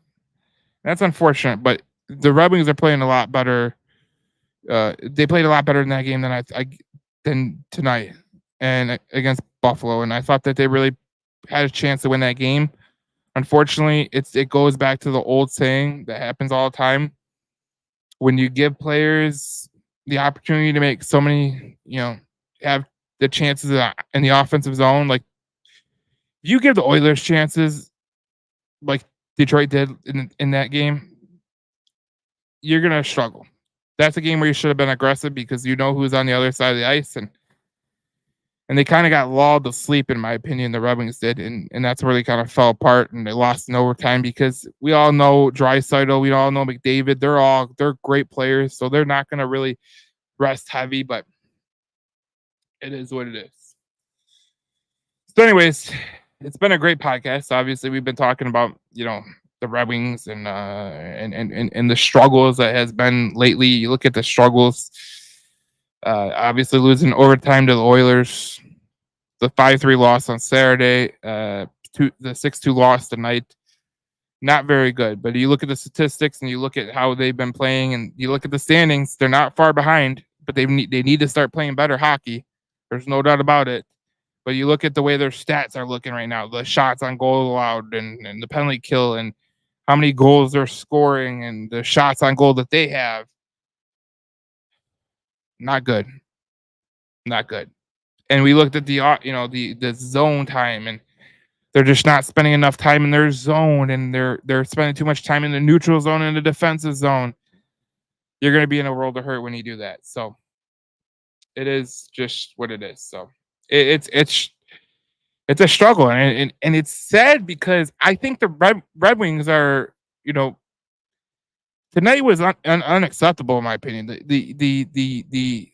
That's unfortunate. But the Red Wings are playing a lot better. They played a lot better in that game than tonight and against Buffalo. And I thought that they really had a chance to win that game. Unfortunately, it goes back to the old saying that happens all the time. When you give players the opportunity to make so many, have the chances in the offensive zone, like you give the Oilers chances, like Detroit did in that game, you're gonna struggle. That's a game where you should have been aggressive because you know who's on the other side of the ice, and they kind of got lulled to sleep, in my opinion. The Red Wings did, and that's where they kind of fell apart, and they lost in overtime because we all know Draisaitl, we all know McDavid. They're great players, so they're not going to really rest heavy, but it is what it is. So, anyways, it's been a great podcast. Obviously, we've been talking about the Red Wings and the struggles that has been lately. You look at the struggles. Obviously losing overtime to the Oilers, the 5-3 loss on Saturday, the 6-2 loss tonight. Not very good, but you look at the statistics and you look at how they've been playing and you look at the standings, they're not far behind, but they need to start playing better hockey. There's no doubt about it. But you look at the way their stats are looking right now, the shots on goal allowed and the penalty kill and how many goals they're scoring and the shots on goal that they have. Not good. Not good. And we looked at the zone time, and they're just not spending enough time in their zone, and they're spending too much time in the neutral zone and the defensive zone. You're going to be in a world of hurt when you do that. So It is just what it is. So it's a struggle, and it's sad because I think the Red Wings are, you know, tonight was unacceptable in my opinion. The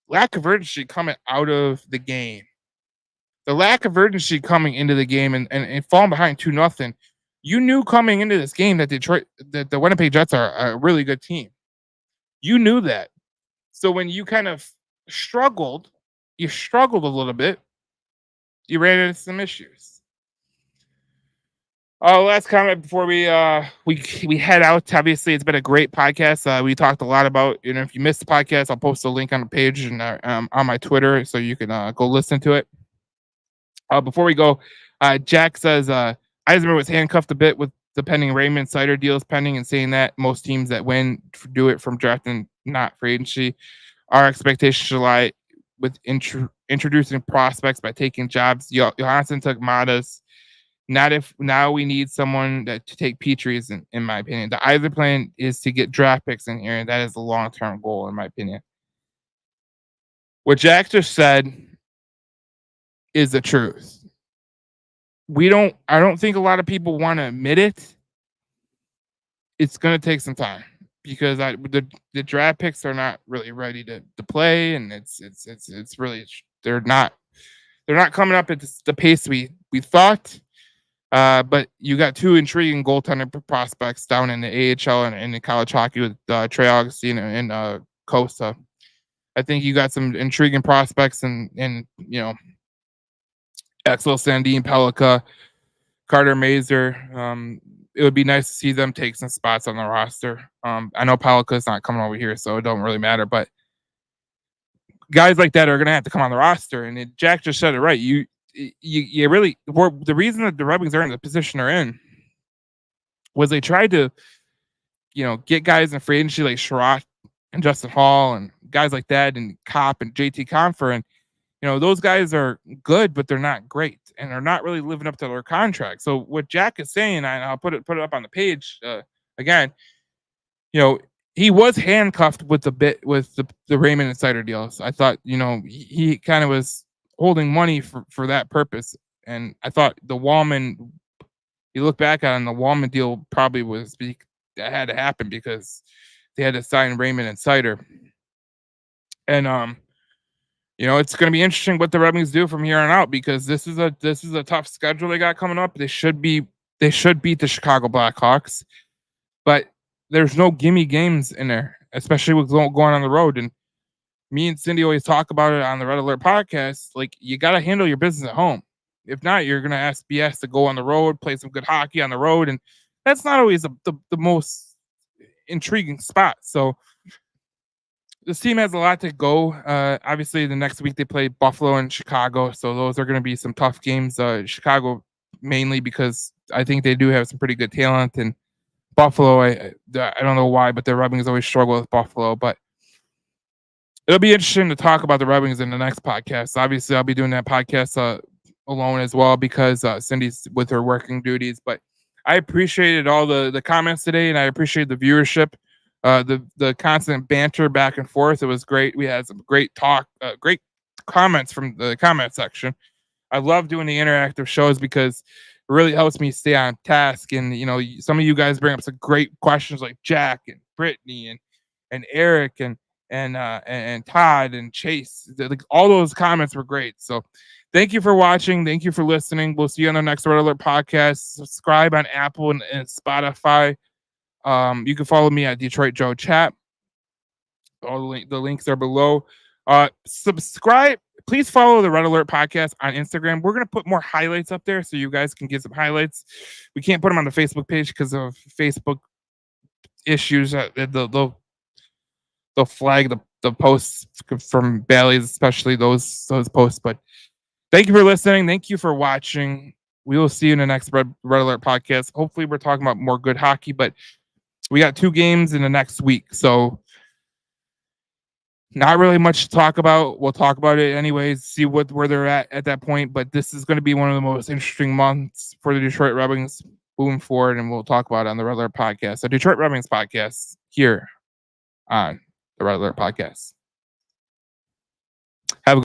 lack of urgency coming out of the game, the lack of urgency coming into the game, and falling behind 2-0. You knew coming into this game that that the Winnipeg Jets are a really good team. You knew that. So when you kind of struggled, you struggled a little bit. You ran into some issues. Last comment before we head out. Obviously, it's been a great podcast. We talked a lot about, if you missed the podcast, I'll post a link on the page and on my Twitter, so you can go listen to it. Before we go, Jack says Eisenberg was handcuffed a bit with the pending Raymond Sider deals pending, and saying that most teams that win do it from draft and not free agency. Our expectations should lie with introducing prospects by taking jobs. Johansson took Matas. Not if now we need someone to take Petrie's, in my opinion. The Eiser plan is to get draft picks in here, and that is the long-term goal, in my opinion. What Jack just said is the truth. I don't think a lot of people want to admit it. It's going to take some time because the draft picks are not really ready to play, and it's really, they're not coming up at the pace we thought. But you got two intriguing goaltender prospects down in the AHL and in the college hockey with Trey Augustine and Costa. I think you got some intriguing prospects and Axel Sandin, Pelika, Carter Mazer. It would be nice to see them take some spots on the roster. I know Pelika's not coming over here, so it don't really matter. But guys like that are going to have to come on the roster. And Jack just said it right. You really, the reason that the Red Wings are in the position they're in was they tried to, get guys in free agency like Sherratt and Justin Hall and guys like that, and Kopp and JT Compher. And, those guys are good, but they're not great, and they're not really living up to their contract. So what Jack is saying, and I'll put it up on the page again, he was handcuffed with the Raymond and Sider deals. I thought, he kind of was holding money for that purpose. And I thought the Wallman, you look back on the Wallman deal, probably that had to happen because they had to sign Raymond and Sider. And it's going to be interesting what the Red Wings do from here on out, because this is a tough schedule they got coming up. They should beat the Chicago Blackhawks, but there's no gimme games in there, especially with going on the road. And me and Cindy always talk about it on the Red Alert podcast. Like, you got to handle your business at home. If not, you're going to ask BS to go on the road, play some good hockey on the road. And that's not always the most intriguing spot. So this team has a lot to go. Obviously, the next week they play Buffalo and Chicago. So those are going to be some tough games. Chicago mainly because I think they do have some pretty good talent. And Buffalo, I don't know why, but the Red Wings always struggle with Buffalo. But it'll be interesting to talk about the Red Wings in the next podcast. Obviously, I'll be doing that podcast alone as well because Cindy's with her working duties. But I appreciated all the comments today, and I appreciate the viewership, the constant banter back and forth. It was great. We had some great talk, great comments from the comment section. I love doing the interactive shows because it really helps me stay on task. And some of you guys bring up some great questions, like Jack and Brittany and Eric and Todd and Chase. All those comments were great. So thank you for watching. Thank you for listening. We'll see you on the next Red Alert podcast. Subscribe on Apple and Spotify. You can follow me at Detroit Joe Chat. All the links are below. Subscribe. Please follow the Red Alert podcast on Instagram. We're going to put more highlights up there so you guys can get some highlights. We can't put them on the Facebook page because of Facebook issues. They'll flag the posts from Bally's, especially those posts. But thank you for listening. Thank you for watching. We will see you in the next Red Alert podcast. Hopefully we're talking about more good hockey, but we got 2 games in the next week. So not really much to talk about. We'll talk about it anyways, see where they're at that point. But this is going to be one of the most interesting months for the Detroit Red Wings moving forward, and we'll talk about it on the Red Alert podcast. The Detroit Red Wings podcast here on the Red Alert podcast.